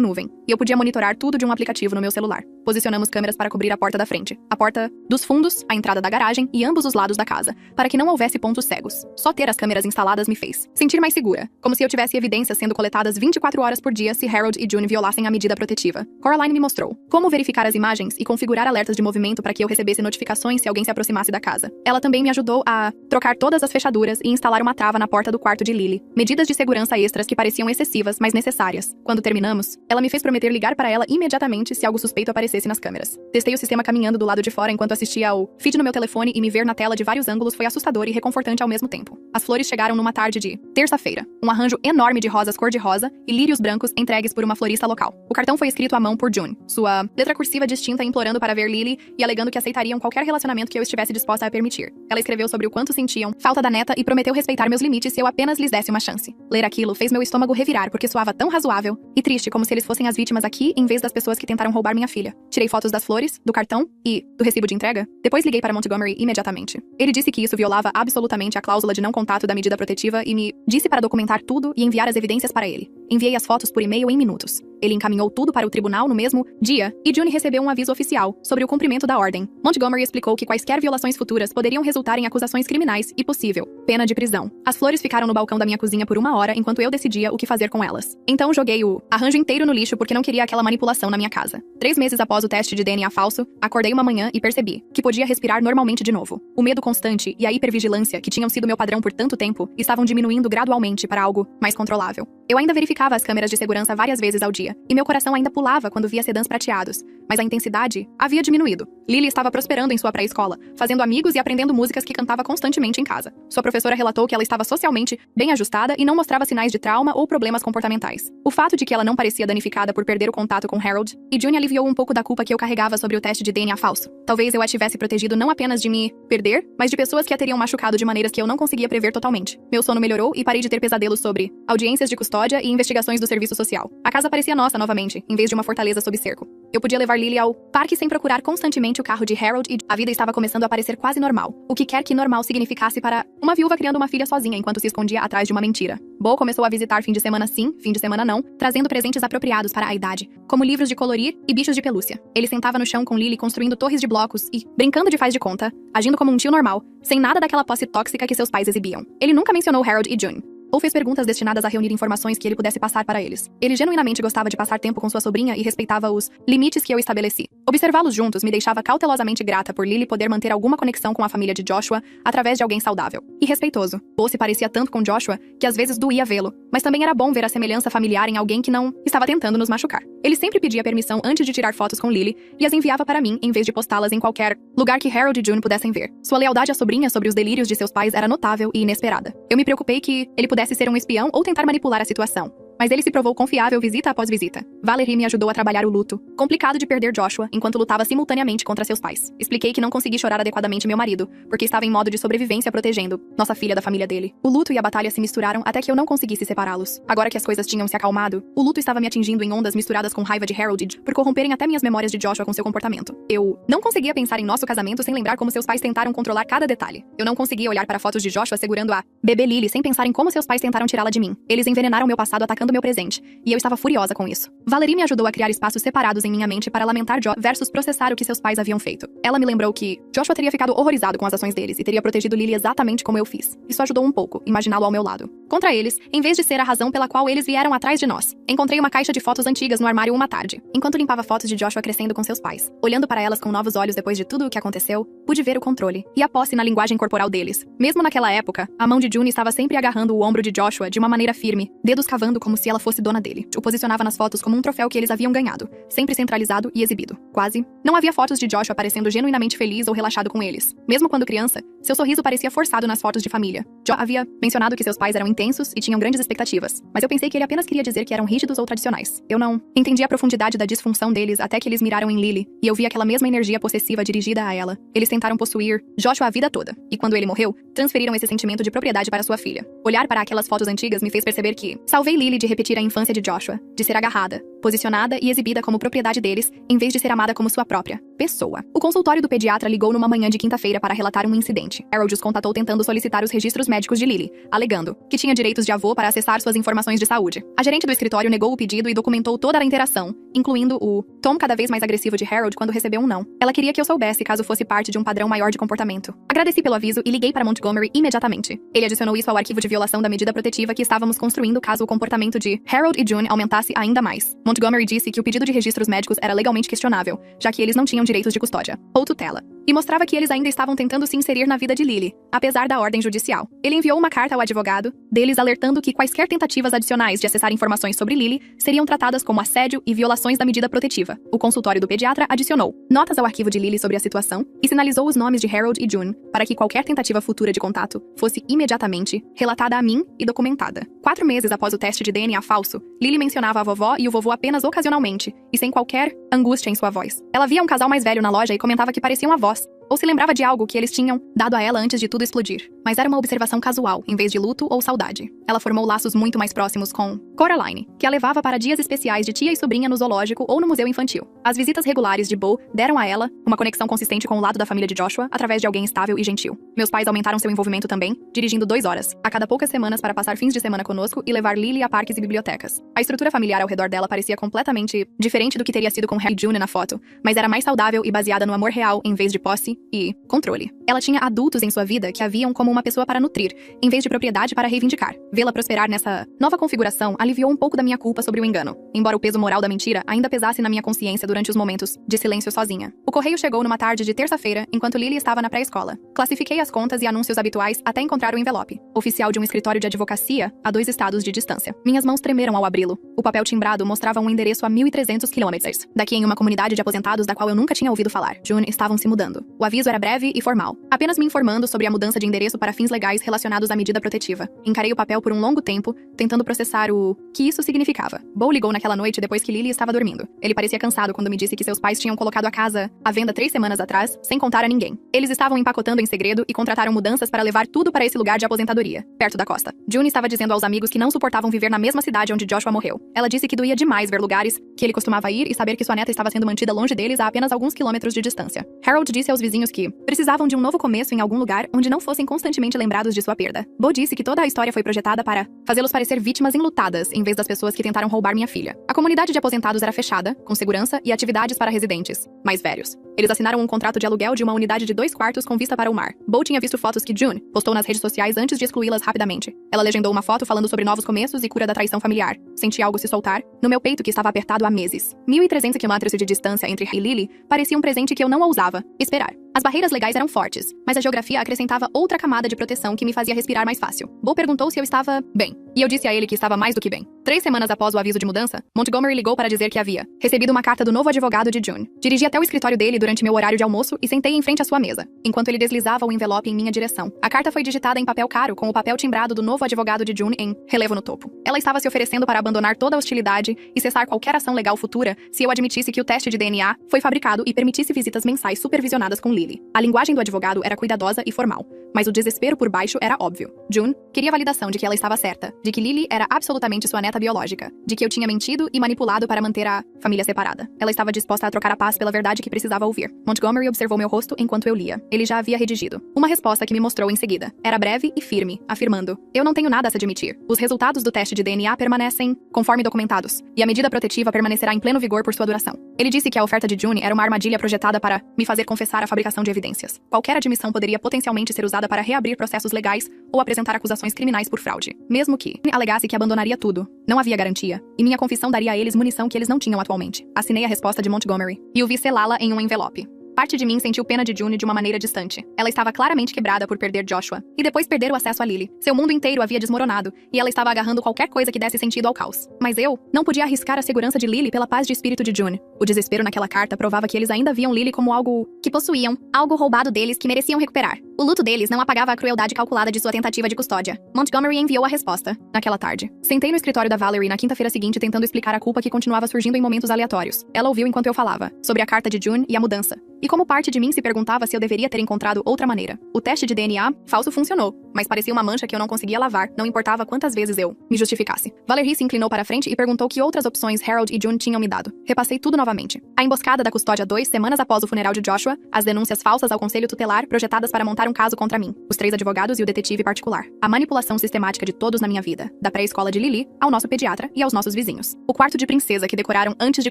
nuvem, e eu podia monitorar tudo de um aplicativo no meu celular. Posicionamos câmeras para cobrir a porta da frente, a porta dos fundos, a entrada da garagem e ambos os lados da casa, para que não houvesse pontos cegos. Só ter as câmeras instaladas me fez sentir mais segura, como se eu tivesse evidências sendo coletadas 24 horas por dia se Harold e June violassem a medida protetiva. Coraline me mostrou como verificar as imagens e configurar alertas de movimento para que eu recebesse notificações se alguém se aproximasse da casa. Ela também me ajudou a trocar todas as fechaduras e instalar uma trava na porta do quarto de Lily. Medidas de segurança extras que pareciam excessivas, mas necessárias. Quando terminamos, ela me fez prometer ligar para ela imediatamente se algo suspeito aparecesse nas câmeras. Testei o sistema caminhando do lado de fora enquanto assistia ao feed no meu telefone e me ver na tela de vários ângulos foi assustador e reconfortante ao mesmo tempo. As flores chegaram numa tarde de terça-feira. Um arranjo enorme de rosas cor-de-rosa e lírios brancos entregues por uma florista local. O cartão foi escrito à mão por June, sua letra cursiva distinta implorando para ver Lily e alegando que aceitariam qualquer relacionamento que eu estivesse disposta a permitir. Ela escreveu sobre o quanto sentiam falta da neta e prometeu respeitar meus limites se eu apenas lhes desse uma chance. Ler aquilo fez meu estômago revirar porque soava tão razoável e triste como se eles fossem as vítimas aqui em vez das pessoas que tentaram roubar minha filha. Tirei fotos das flores, do cartão e do recibo de entrega. Depois liguei para Montgomery imediatamente. Ele disse que isso violava absolutamente a cláusula de não contato da medida protetiva e me disse para documentar tudo e enviar as evidências para ele. Enviei as fotos por e-mail em minutos. Ele encaminhou tudo para o tribunal no mesmo dia e June recebeu um aviso oficial sobre o cumprimento da ordem. Montgomery explicou que quaisquer violações futuras poderiam resultar em acusações criminais e possível pena de prisão. As flores ficaram no balcão da minha cozinha por 1 hora enquanto eu decidia o que fazer com elas. Então joguei o arranjo inteiro no lixo porque não queria aquela manipulação na minha casa. 3 meses após o teste de DNA falso, acordei uma manhã e percebi que podia respirar normalmente de novo. O medo constante e a hipervigilância, que tinham sido meu padrão por tanto tempo, estavam diminuindo gradualmente para algo mais controlável. Eu ainda verificava as câmeras de segurança várias vezes ao dia, e meu coração ainda pulava quando via sedãs prateados, mas a intensidade havia diminuído. Lily estava prosperando em sua pré-escola, fazendo amigos e aprendendo músicas que cantava constantemente em casa. Sua professora relatou que ela estava socialmente bem ajustada e não mostrava sinais de trauma ou problemas comportamentais. O fato de que ela não parecia danificada por perder o contato com Harold e June aliviou um pouco da culpa que eu carregava sobre o teste de DNA falso. Talvez eu a tivesse protegido não apenas de me perder, mas de pessoas que a teriam machucado de maneiras que eu não conseguia prever totalmente. Meu sono melhorou e parei de ter pesadelos sobre audiências de custódia e investigações investigações do serviço social. A casa parecia nossa novamente, em vez de uma fortaleza sob cerco. Eu podia levar Lily ao parque sem procurar constantemente o carro de Harold e a vida estava começando a parecer quase normal. O que quer que normal significasse para uma viúva criando uma filha sozinha enquanto se escondia atrás de uma mentira. Bo começou a visitar fim de semana sim, fim de semana não, trazendo presentes apropriados para a idade, como livros de colorir e bichos de pelúcia. Ele sentava no chão com Lily construindo torres de blocos e, brincando de faz de conta, agindo como um tio normal, sem nada daquela posse tóxica que seus pais exibiam. Ele nunca mencionou Harold e June, ou fez perguntas destinadas a reunir informações que ele pudesse passar para eles. Ele genuinamente gostava de passar tempo com sua sobrinha e respeitava os limites que eu estabeleci. Observá-los juntos me deixava cautelosamente grata por Lily poder manter alguma conexão com a família de Joshua através de alguém saudável e respeitoso. Bo se parecia tanto com Joshua que às vezes doía vê-lo, mas também era bom ver a semelhança familiar em alguém que não estava tentando nos machucar. Ele sempre pedia permissão antes de tirar fotos com Lily e as enviava para mim em vez de postá-las em qualquer lugar que Harold e June pudessem ver. Sua lealdade à sobrinha sobre os delírios de seus pais era notável e inesperada. Eu me preocupei que ele pudesse ser um espião ou tentar manipular a situação. Mas ele se provou confiável visita após visita. Valerie me ajudou a trabalhar o luto, complicado de perder Joshua, enquanto lutava simultaneamente contra seus pais. Expliquei que não consegui chorar adequadamente meu marido, porque estava em modo de sobrevivência protegendo nossa filha da família dele. O luto e a batalha se misturaram até que eu não conseguisse separá-los. Agora que as coisas tinham se acalmado, o luto estava me atingindo em ondas misturadas com raiva de Harold por corromperem até minhas memórias de Joshua com seu comportamento. Eu não conseguia pensar em nosso casamento sem lembrar como seus pais tentaram controlar cada detalhe. Eu não conseguia olhar para fotos de Joshua segurando a bebê Lily sem pensar em como seus pais tentaram tirá-la de mim. Eles envenenaram meu passado atacando meu presente. E eu estava furiosa com isso. Valerie me ajudou a criar espaços separados em minha mente para lamentar Joshua versus processar o que seus pais haviam feito. Ela me lembrou que Joshua teria ficado horrorizado com as ações deles e teria protegido Lily exatamente como eu fiz. Isso ajudou um pouco, imaginá-lo ao meu lado. Contra eles, em vez de ser a razão pela qual eles vieram atrás de nós. Encontrei uma caixa de fotos antigas no armário uma tarde, enquanto limpava fotos de Joshua crescendo com seus pais. Olhando para elas com novos olhos depois de tudo o que aconteceu, pude ver o controle e a posse na linguagem corporal deles. Mesmo naquela época, a mão de June estava sempre agarrando o ombro de Joshua de uma maneira firme, dedos cavando como se ela fosse dona dele. O posicionava nas fotos como um troféu que eles haviam ganhado, sempre centralizado e exibido. Quase. Não havia fotos de Joshua parecendo genuinamente feliz ou relaxado com eles. Mesmo quando criança, seu sorriso parecia forçado nas fotos de família. Joshua havia mencionado que seus pais eram intensos e tinham grandes expectativas, mas eu pensei que ele apenas queria dizer que eram rígidos ou tradicionais. Eu não entendi a profundidade da disfunção deles até que eles miraram em Lily, e eu vi aquela mesma energia possessiva dirigida a ela. Eles tentaram possuir Joshua a vida toda, e quando ele morreu, transferiram esse sentimento de propriedade para sua filha. Olhar para aquelas fotos antigas me fez perceber que salvei Lily de repetir a infância de Joshua, de ser agarrada, posicionada e exibida como propriedade deles, em vez de ser amada como sua própria pessoa. O consultório do pediatra ligou numa manhã de quinta-feira para relatar um incidente. Harold os contatou tentando solicitar os registros médicos de Lily, alegando que tinha direitos de avô para acessar suas informações de saúde. A gerente do escritório negou o pedido e documentou toda a interação, incluindo o tom cada vez mais agressivo de Harold quando recebeu um não. Ela queria que eu soubesse caso fosse parte de um padrão maior de comportamento. Agradeci pelo aviso e liguei para Montgomery imediatamente. Ele adicionou isso ao arquivo de violação da medida protetiva que estávamos construindo caso o comportamento de Harold e June aumentasse ainda mais. Montgomery disse que o pedido de registros médicos era legalmente questionável, já que eles não tinham direitos de custódia ou tutela, e mostrava que eles ainda estavam tentando se inserir na vida de Lily, apesar da ordem judicial. Ele enviou uma carta ao advogado deles alertando que quaisquer tentativas adicionais de acessar informações sobre Lily seriam tratadas como assédio e violações da medida protetiva. O consultório do pediatra adicionou notas ao arquivo de Lily sobre a situação e sinalizou os nomes de Harold e June para que qualquer tentativa futura de contato fosse imediatamente relatada a mim e documentada. 4 meses após o teste de DNA falso, Lily mencionava a vovó e o vovô apenas ocasionalmente e sem qualquer angústia em sua voz. Ela via um casal mais velho na loja e comentava que pareciam avós, ou se lembrava de algo que eles tinham dado a ela antes de tudo explodir. Mas era uma observação casual, em vez de luto ou saudade. Ela formou laços muito mais próximos com Coraline, que a levava para dias especiais de tia e sobrinha no zoológico ou no museu infantil. As visitas regulares de Bo deram a ela uma conexão consistente com o lado da família de Joshua através de alguém estável e gentil. Meus pais aumentaram seu envolvimento também, dirigindo 2 horas a cada poucas semanas para passar fins de semana conosco e levar Lily a parques e bibliotecas. A estrutura familiar ao redor dela parecia completamente diferente do que teria sido com Harry e June na foto, mas era mais saudável e baseada no amor real em vez de posse e controle. Ela tinha adultos em sua vida que a viam como uma pessoa para nutrir, em vez de propriedade para reivindicar. Vê-la prosperar nessa nova configuração aliviou um pouco da minha culpa sobre o engano, embora o peso moral da mentira ainda pesasse na minha consciência durante os momentos de silêncio sozinha. O correio chegou numa tarde de terça-feira, enquanto Lily estava na pré-escola. Classifiquei as contas e anúncios habituais até encontrar o envelope, oficial de um escritório de advocacia a 2 estados de distância. Minhas mãos tremeram ao abri-lo. O papel timbrado mostrava um endereço a 1.300 quilômetros, daqui em uma comunidade de aposentados da qual eu nunca tinha ouvido falar. June estavam se mudando. O aviso era breve e formal, apenas me informando sobre a mudança de endereço para fins legais relacionados à medida protetiva. Encarei o papel por um longo tempo, tentando processar o o que isso significava. Bo ligou naquela noite depois que Lily estava dormindo. Ele parecia cansado quando me disse que seus pais tinham colocado a casa à venda 3 semanas atrás, sem contar a ninguém. Eles estavam empacotando em segredo e contrataram mudanças para levar tudo para esse lugar de aposentadoria, perto da costa. June estava dizendo aos amigos que não suportavam viver na mesma cidade onde Joshua morreu. Ela disse que doía demais ver lugares que ele costumava ir e saber que sua neta estava sendo mantida longe deles a apenas alguns quilômetros de distância. Harold disse aos vizinhos que precisavam de um novo começo em algum lugar onde não fossem constantemente lembrados de sua perda. Bo disse que toda a história foi projetada para fazê-los parecer vítimas enlutadas em vez das pessoas que tentaram roubar minha filha. A comunidade de aposentados era fechada, com segurança e atividades para residentes mais velhos. Eles assinaram um contrato de aluguel de uma unidade de 2 quartos com vista para o mar. Bo tinha visto fotos que June postou nas redes sociais antes de excluí-las rapidamente. Ela legendou uma foto falando sobre novos começos e cura da traição familiar. Senti algo se soltar no meu peito que estava apertado há meses. 1.300 quilômetros de distância entre e Lily parecia um presente que eu não ousava esperar. As barreiras legais eram fortes, mas a geografia acrescentava outra camada de proteção que me fazia respirar mais fácil. Bo perguntou se eu estava bem, e eu disse a ele que estava mais do que bem. 3 semanas após o aviso de mudança, Montgomery ligou para dizer que havia recebido uma carta do novo advogado de June. Dirigi até o escritório dele durante meu horário de almoço e sentei em frente à sua mesa, enquanto ele deslizava o envelope em minha direção. A carta foi digitada em papel caro, com o papel timbrado do novo advogado de June em relevo no topo. Ela estava se oferecendo para abandonar toda a hostilidade e cessar qualquer ação legal futura se eu admitisse que o teste de DNA foi fabricado e permitisse visitas mensais supervisionadas com Lily. A linguagem do advogado era cuidadosa e formal, mas o desespero por baixo era óbvio. June queria validação de que ela estava certa, de que Lily era absolutamente sua neta biológica, de que eu tinha mentido e manipulado para manter a família separada. Ela estava disposta a trocar a paz pela verdade que precisava ouvir. Montgomery observou meu rosto enquanto eu lia. Ele já havia redigido uma resposta que me mostrou em seguida. Era breve e firme, afirmando: eu não tenho nada a se admitir. Os resultados do teste de DNA permanecem conforme documentados, e a medida protetiva permanecerá em pleno vigor por sua duração. Ele disse que a oferta de June era uma armadilha projetada para me fazer confessar a fabricação de evidências. Qualquer admissão poderia potencialmente ser usada para reabrir processos legais ou apresentar acusações criminais por fraude, mesmo que alegasse que abandonaria tudo. Não havia garantia, e minha confissão daria a eles munição que eles não tinham atualmente. Assinei a resposta de Montgomery e o vi selá-la em um envelope. Parte de mim sentiu pena de June de uma maneira distante. Ela estava claramente quebrada por perder Joshua, e depois perder o acesso a Lily. Seu mundo inteiro havia desmoronado, e ela estava agarrando qualquer coisa que desse sentido ao caos. Mas eu não podia arriscar a segurança de Lily pela paz de espírito de June. O desespero naquela carta provava que eles ainda viam Lily como algo que possuíam, algo roubado deles que mereciam recuperar. O luto deles não apagava a crueldade calculada de sua tentativa de custódia. Montgomery enviou a resposta naquela tarde. Sentei no escritório da Valerie na quinta-feira seguinte tentando explicar a culpa que continuava surgindo em momentos aleatórios. Ela ouviu enquanto eu falava, sobre a carta de June e a mudança. E como parte de mim se perguntava se eu deveria ter encontrado outra maneira. O teste de DNA falso funcionou, mas parecia uma mancha que eu não conseguia lavar, não importava quantas vezes eu me justificasse. Valerie se inclinou para frente e perguntou que outras opções Harold e June tinham me dado. Repassei tudo novamente. A emboscada da custódia 2 semanas após o funeral de Joshua, as denúncias falsas ao conselho tutelar projetadas para montar um caso contra mim, os 3 advogados e o detetive particular. A manipulação sistemática de todos na minha vida, da pré-escola de Lily ao nosso pediatra e aos nossos vizinhos. O quarto de princesa que decoraram antes de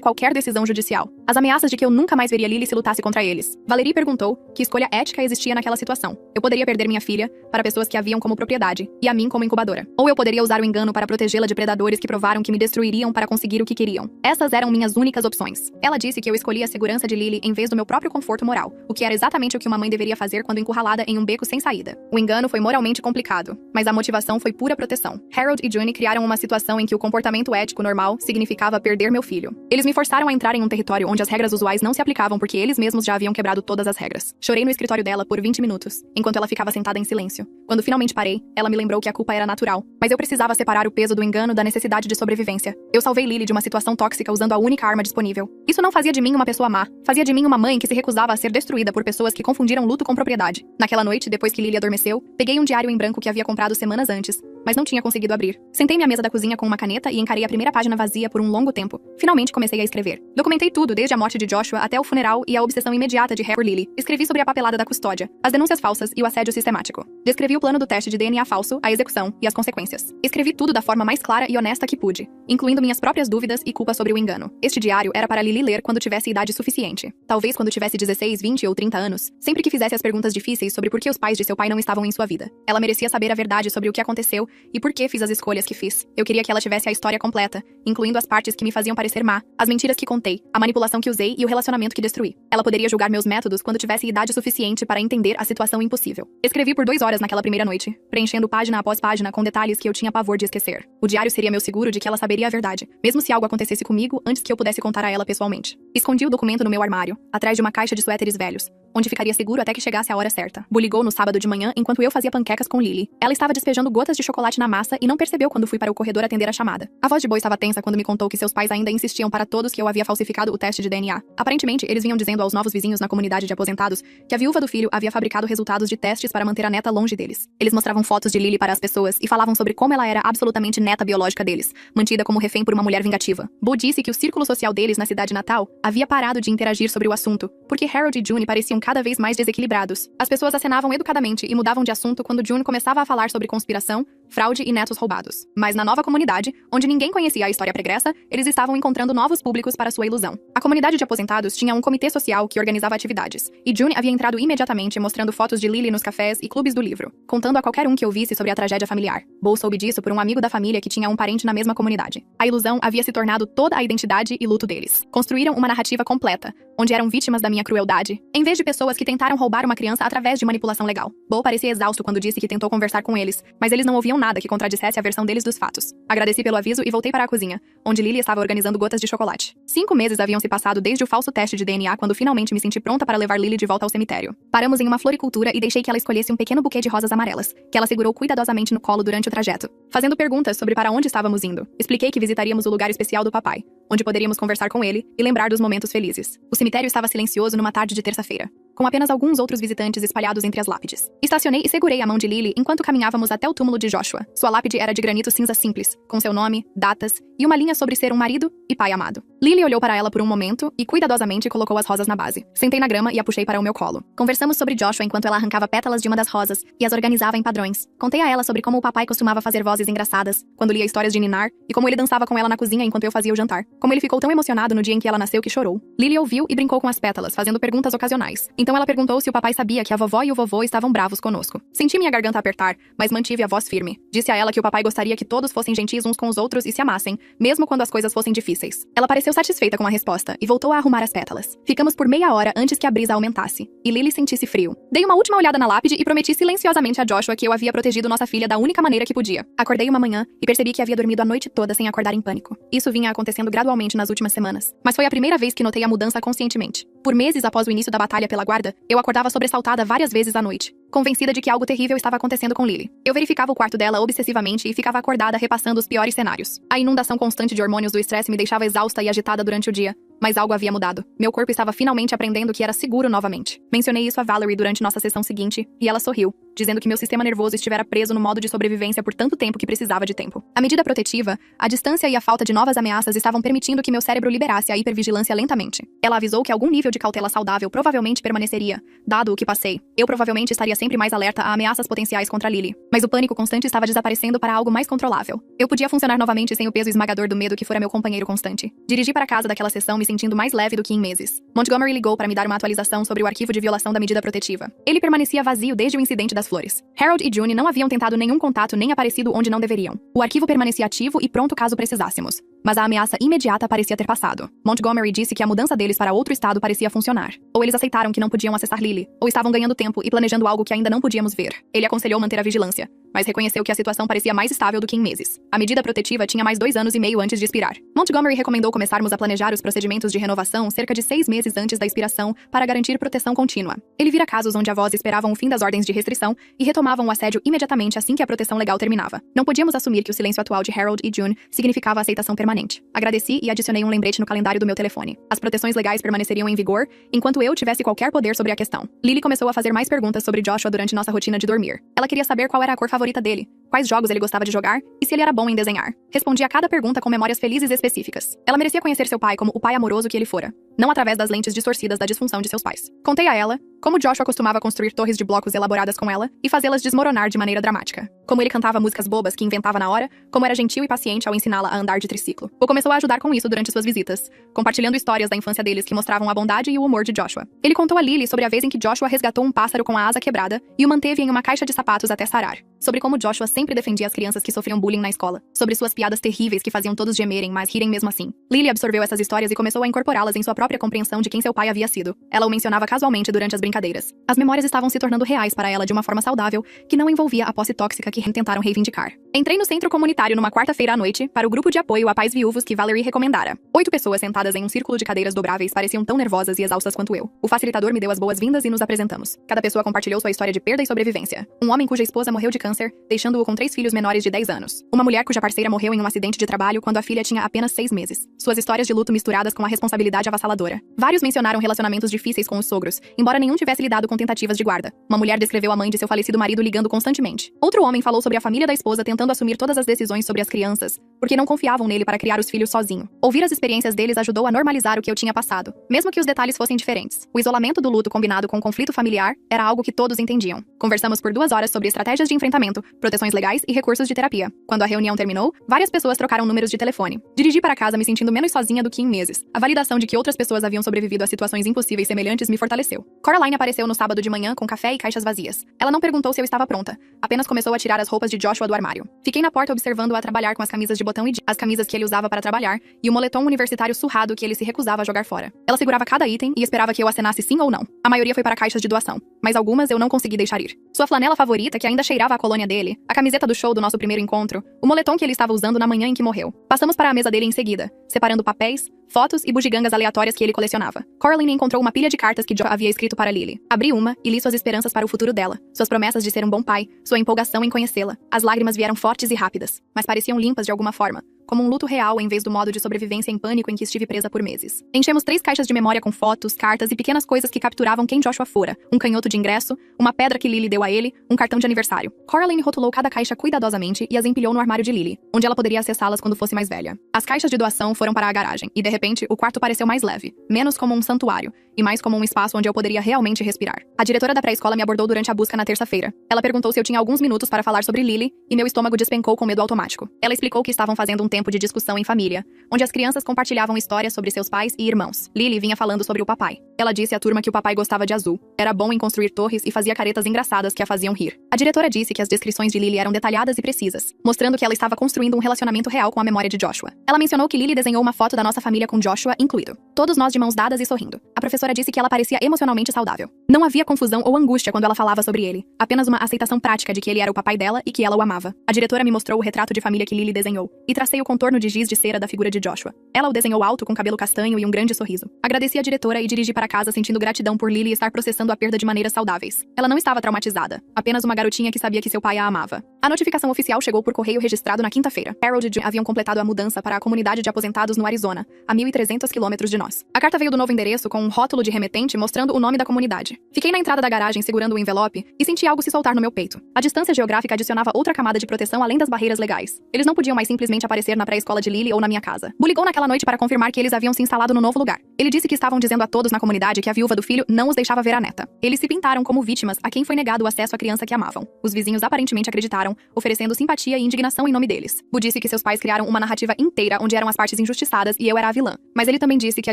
qualquer decisão judicial. As ameaças de que eu nunca mais veria Lily se lutasse contra eles. Valerie perguntou que escolha ética existia naquela situação. Eu poderia perder minha filha para pessoas que a viam como propriedade, e a mim como incubadora. Ou eu poderia usar o engano para protegê-la de predadores que provaram que me destruiriam para conseguir o que queriam. Essas eram minhas únicas opções. Ela disse que eu escolhia a segurança de Lily em vez do meu próprio conforto moral, o que era exatamente o que uma mãe deveria fazer quando encurralada em um beco sem saída. O engano foi moralmente complicado, mas a motivação foi pura proteção. Harold e June criaram uma situação em que o comportamento ético normal significava perder meu filho. Eles me forçaram a entrar em um território onde as regras usuais não se aplicavam porque eles mesmos já haviam quebrado todas as regras. Chorei no escritório dela por 20 minutos, enquanto ela ficava sentada em silêncio. Quando finalmente parei, ela me lembrou que a culpa era natural, mas eu precisava separar o peso do engano da necessidade de sobrevivência. Eu salvei Lily de uma situação tóxica usando a única arma disponível. Isso não fazia de mim uma pessoa má, fazia de mim uma mãe que se recusava a ser destruída por pessoas que confundiram luto com propriedade. Naquela noite, depois que Lily adormeceu, peguei um diário em branco que havia comprado semanas antes, mas não tinha conseguido abrir. Sentei-me à mesa da cozinha com uma caneta e encarei a primeira página vazia por um longo tempo. Finalmente comecei a escrever. Documentei tudo, desde a morte de Joshua até o funeral e a obsessão imediata de Harry por Lily. Escrevi sobre a papelada da custódia, as denúncias falsas e o assédio sistemático. Descrevi o plano do teste de DNA falso, a execução e as consequências. Escrevi tudo da forma mais clara e honesta que pude, incluindo minhas próprias dúvidas e culpa sobre o engano. Este diário era para Lily ler quando tivesse idade suficiente. Talvez quando tivesse 16, 20 ou 30 anos, sempre que fizesse as perguntas difíceis sobre por que os pais de seu pai não estavam em sua vida. Ela merecia saber a verdade sobre o que aconteceu e por que fiz as escolhas que fiz. Eu queria que ela tivesse a história completa, incluindo as partes que me faziam parecer má, as mentiras que contei, a manipulação que usei e o relacionamento que destruí. Ela poderia julgar meus métodos quando tivesse idade suficiente para entender a situação impossível. Escrevi por 2 horas naquela primeira noite, preenchendo página após página com detalhes que eu tinha pavor de esquecer. O diário seria meu seguro de que ela saberia a verdade, mesmo se algo acontecesse comigo antes que eu pudesse contar a ela pessoalmente. Escondi o documento no meu armário, atrás de uma caixa de suéteres velhos. onde ficaria seguro até que chegasse a hora certa. Bu ligou no sábado de manhã enquanto eu fazia panquecas com Lily. Ela estava despejando gotas de chocolate na massa e não percebeu quando fui para o corredor atender a chamada. A voz de Bo estava tensa quando me contou que seus pais ainda insistiam para todos que eu havia falsificado o teste de DNA. Aparentemente, eles vinham dizendo aos novos vizinhos na comunidade de aposentados que a viúva do filho havia fabricado resultados de testes para manter a neta longe deles. Eles mostravam fotos de Lily para as pessoas e falavam sobre como ela era absolutamente neta biológica deles, mantida como refém por uma mulher vingativa. Bo disse que o círculo social deles na cidade natal havia parado de interagir sobre o assunto, porque Harold e June pareciam cada vez mais desequilibrados. As pessoas acenavam educadamente e mudavam de assunto quando June começava a falar sobre conspiração, fraude e netos roubados. Mas na nova comunidade, onde ninguém conhecia a história pregressa, eles estavam encontrando novos públicos para sua ilusão. A comunidade de aposentados tinha um comitê social que organizava atividades, e June havia entrado imediatamente mostrando fotos de Lily nos cafés e clubes do livro, contando a qualquer um que ouvisse sobre a tragédia familiar. Bo soube disso por um amigo da família que tinha um parente na mesma comunidade. A ilusão havia se tornado toda a identidade e luto deles. Construíram uma narrativa completa, onde eram vítimas da minha crueldade, em vez de pessoas que tentaram roubar uma criança através de manipulação legal. Bo parecia exausto quando disse que tentou conversar com eles, mas eles não ouviam nada que contradissesse a versão deles dos fatos. Agradeci pelo aviso e voltei para a cozinha, onde Lily estava organizando gotas de chocolate. 5 meses haviam se passado desde o falso teste de DNA quando finalmente me senti pronta para levar Lily de volta ao cemitério. Paramos em uma floricultura e deixei que ela escolhesse um pequeno buquê de rosas amarelas, que ela segurou cuidadosamente no colo durante o trajeto, fazendo perguntas sobre para onde estávamos indo. Expliquei que visitaríamos o lugar especial do papai, onde poderíamos conversar com ele e lembrar dos momentos felizes. O cemitério estava silencioso numa tarde de terça-feira, com apenas alguns outros visitantes espalhados entre as lápides. Estacionei e segurei a mão de Lily enquanto caminhávamos até o túmulo de Joshua. Sua lápide era de granito cinza simples, com seu nome, datas e uma linha sobre ser um marido e pai amado. Lily olhou para ela por um momento e cuidadosamente colocou as rosas na base. Sentei na grama e a puxei para o meu colo. Conversamos sobre Joshua enquanto ela arrancava pétalas de uma das rosas e as organizava em padrões. Contei a ela sobre como o papai costumava fazer vozes engraçadas quando lia histórias de ninar e como ele dançava com ela na cozinha enquanto eu fazia o jantar. Como ele ficou tão emocionado no dia em que ela nasceu que chorou. Lily ouviu e brincou com as pétalas, fazendo perguntas ocasionais. Então ela perguntou se o papai sabia que a vovó e o vovô estavam bravos conosco. Senti minha garganta apertar, mas mantive a voz firme. Disse a ela que o papai gostaria que todos fossem gentis uns com os outros e se amassem, mesmo quando as coisas fossem difíceis. Ela pareceu satisfeita com a resposta e voltou a arrumar as pétalas. Ficamos por meia hora antes que a brisa aumentasse, e Lily sentisse frio. Dei uma última olhada na lápide e prometi silenciosamente a Joshua que eu havia protegido nossa filha da única maneira que podia. Acordei uma manhã e percebi que havia dormido a noite toda sem acordar em pânico. Isso vinha acontecendo gradualmente nas últimas semanas, mas foi a primeira vez que notei a mudança conscientemente. Por meses após o início da batalha pela guarda, eu acordava sobressaltada várias vezes à noite, convencida de que algo terrível estava acontecendo com Lily. Eu verificava o quarto dela obsessivamente e ficava acordada repassando os piores cenários. A inundação constante de hormônios do estresse me deixava exausta e agitada durante o dia, mas algo havia mudado. Meu corpo estava finalmente aprendendo que era seguro novamente. Mencionei isso a Valerie durante nossa sessão seguinte, e ela sorriu, dizendo que meu sistema nervoso estivera preso no modo de sobrevivência por tanto tempo que precisava de tempo. A medida protetiva, a distância e a falta de novas ameaças estavam permitindo que meu cérebro liberasse a hipervigilância lentamente. Ela avisou que algum nível de cautela saudável provavelmente permaneceria. Dado o que passei, eu provavelmente estaria sempre mais alerta a ameaças potenciais contra Lily. Mas o pânico constante estava desaparecendo para algo mais controlável. Eu podia funcionar novamente sem o peso esmagador do medo que fora meu companheiro constante. Dirigi para casa daquela sessão me sentindo mais leve do que em meses. Montgomery ligou para me dar uma atualização sobre o arquivo de violação da medida protetiva. Ele permanecia vazio desde o incidente das flores. Harold e June não haviam tentado nenhum contato nem aparecido onde não deveriam. O arquivo permanecia ativo e pronto caso precisássemos. Mas a ameaça imediata parecia ter passado. Montgomery disse que a mudança deles para outro estado parecia funcionar. Ou eles aceitaram que não podiam acessar Lily, ou estavam ganhando tempo e planejando algo que ainda não podíamos ver. Ele aconselhou manter a vigilância, mas reconheceu que a situação parecia mais estável do que em meses. A medida protetiva tinha mais 2 anos e meio antes de expirar. Montgomery recomendou começarmos a planejar os procedimentos de renovação cerca de 6 meses antes da expiração para garantir proteção contínua. Ele vira casos onde avós esperavam o fim das ordens de restrição e retomavam o assédio imediatamente assim que a proteção legal terminava. Não podíamos assumir que o silêncio atual de Harold e June significava aceitação permanente. Agradeci e adicionei um lembrete no calendário do meu telefone. As proteções legais permaneceriam em vigor enquanto eu tivesse qualquer poder sobre a questão. Lily começou a fazer mais perguntas sobre Joshua durante nossa rotina de dormir. Ela queria saber qual era a cor favorita dele, quais jogos ele gostava de jogar e se ele era bom em desenhar. Respondi a cada pergunta com memórias felizes específicas. Ela merecia conhecer seu pai como o pai amoroso que ele fora, não através das lentes distorcidas da disfunção de seus pais. Contei a ela como Joshua costumava construir torres de blocos elaboradas com ela e fazê-las desmoronar de maneira dramática. Como ele cantava músicas bobas que inventava na hora, como era gentil e paciente ao ensiná-la a andar de triciclo. Bo começou a ajudar com isso durante suas visitas, compartilhando histórias da infância deles que mostravam a bondade e o humor de Joshua. Ele contou a Lily sobre a vez em que Joshua resgatou um pássaro com a asa quebrada e o manteve em uma caixa de sapatos até sarar. Sobre como Joshua sempre defendia as crianças que sofriam bullying na escola. Sobre suas piadas terríveis que faziam todos gemerem, mas rirem mesmo assim. Lily absorveu essas histórias e começou a incorporá-las em sua própria compreensão de quem seu pai havia sido. Ela o mencionava casualmente durante as brincadeiras. As memórias estavam se tornando reais para ela de uma forma saudável, que não envolvia a posse tóxica que tentaram reivindicar. Entrei no centro comunitário numa quarta-feira à noite para o grupo de apoio a pais viúvos que Valerie recomendara. 8 pessoas sentadas em um círculo de cadeiras dobráveis pareciam tão nervosas e exaustas quanto eu. O facilitador me deu as boas-vindas e nos apresentamos. Cada pessoa compartilhou sua história de perda e sobrevivência. Um homem cuja esposa morreu de câncer, deixando-o com 3 filhos menores de 10 anos. Uma mulher cuja parceira morreu em um acidente de trabalho quando a filha tinha apenas 6 meses. Suas histórias de luto misturadas com a responsabilidade avassaladora. Vários mencionaram relacionamentos difíceis com os sogros, embora nenhum tivesse lidado com tentativas de guarda. Uma mulher descreveu a mãe de seu falecido marido ligando constantemente. Outro homem falou sobre a família da esposa tentando assumir todas as decisões sobre as crianças, porque não confiavam nele para criar os filhos sozinho. Ouvir as experiências deles ajudou a normalizar o que eu tinha passado, mesmo que os detalhes fossem diferentes. O isolamento do luto combinado com o conflito familiar era algo que todos entendiam. Conversamos por 2 horas sobre estratégias de enfrentamento, proteções legais e recursos de terapia. Quando a reunião terminou, várias pessoas trocaram números de telefone. Dirigi para casa me sentindo menos sozinha do que em meses. A validação de que outras pessoas haviam sobrevivido a situações impossíveis semelhantes me fortaleceu. Coraline apareceu no sábado de manhã com café e caixas vazias. Ela não perguntou se eu estava pronta, apenas começou a tirar as roupas de Joshua do armário. Fiquei na porta observando-a trabalhar com as camisas de botão e as camisas que ele usava para trabalhar e o moletom universitário surrado que ele se recusava a jogar fora. Ela segurava cada item e esperava que eu acenasse sim ou não. A maioria foi para caixas de doação, mas algumas eu não consegui deixar ir. Sua flanela favorita, que ainda cheirava a colônia dele, a camiseta do show do nosso primeiro encontro, o moletom que ele estava usando na manhã em que morreu. Passamos para a mesa dele em seguida, separando papéis, fotos e bugigangas aleatórias que ele colecionava. Coraline encontrou uma pilha de cartas que Joe havia escrito para Lily. Abri uma e li suas esperanças para o futuro dela, suas promessas de ser um bom pai, sua empolgação em conhecê-la. As lágrimas vieram fortes e rápidas, mas pareciam limpas de alguma forma, como um luto real em vez do modo de sobrevivência em pânico em que estive presa por meses. Enchemos 3 caixas de memória com fotos, cartas e pequenas coisas que capturavam quem Joshua fora. Um canhoto de ingresso, uma pedra que Lily deu a ele, um cartão de aniversário. Coraline rotulou cada caixa cuidadosamente e as empilhou no armário de Lily, onde ela poderia acessá-las quando fosse mais velha. As caixas de doação foram para a garagem, e de repente, o quarto pareceu mais leve, menos como um santuário, e mais como um espaço onde eu poderia realmente respirar. A diretora da pré-escola me abordou durante a busca na terça-feira. Ela perguntou se eu tinha alguns minutos para falar sobre Lily, e meu estômago despencou com medo automático. Ela explicou que estavam fazendo um tempo de discussão em família, onde as crianças compartilhavam histórias sobre seus pais e irmãos. Lily vinha falando sobre o papai. Ela disse à turma que o papai gostava de azul, era bom em construir torres e fazia caretas engraçadas que a faziam rir. A diretora disse que as descrições de Lily eram detalhadas e precisas, mostrando que ela estava construindo um relacionamento real com a memória de Joshua. Ela mencionou que Lily desenhou uma foto da nossa família com Joshua incluído. Todos nós de mãos dadas e sorrindo. A professora disse que ela parecia emocionalmente saudável. Não havia confusão ou angústia quando ela falava sobre ele, apenas uma aceitação prática de que ele era o papai dela e que ela o amava. A diretora me mostrou o retrato de família que Lily desenhou, e tracei o contorno de giz de cera da figura de Joshua. Ela o desenhou alto com cabelo castanho e um grande sorriso. Agradeci a diretora e dirigi para casa sentindo gratidão por Lily estar processando a perda de maneiras saudáveis. Ela não estava traumatizada, apenas uma garotinha que sabia que seu pai a amava. A notificação oficial chegou por correio registrado na quinta-feira. Harold e June haviam completado a mudança para a comunidade de aposentados no Arizona, a 1.300 quilômetros de nós. A carta veio do novo endereço com um rótulo de remetente mostrando o nome da comunidade. Fiquei na entrada da garagem segurando o envelope e senti algo se soltar no meu peito. A distância geográfica adicionava outra camada de proteção além das barreiras legais. Eles não podiam mais simplesmente aparecer na pré-escola de Lily ou na minha casa. Bu ligou naquela noite para confirmar que eles haviam se instalado no novo lugar. Ele disse que estavam dizendo a todos na comunidade que a viúva do filho não os deixava ver a neta. Eles se pintaram como vítimas a quem foi negado o acesso à criança que amavam. Os vizinhos aparentemente acreditaram, oferecendo simpatia e indignação em nome deles. Bu disse que seus pais criaram uma narrativa inteira onde eram as partes injustiçadas e eu era a vilã. Mas ele também disse que a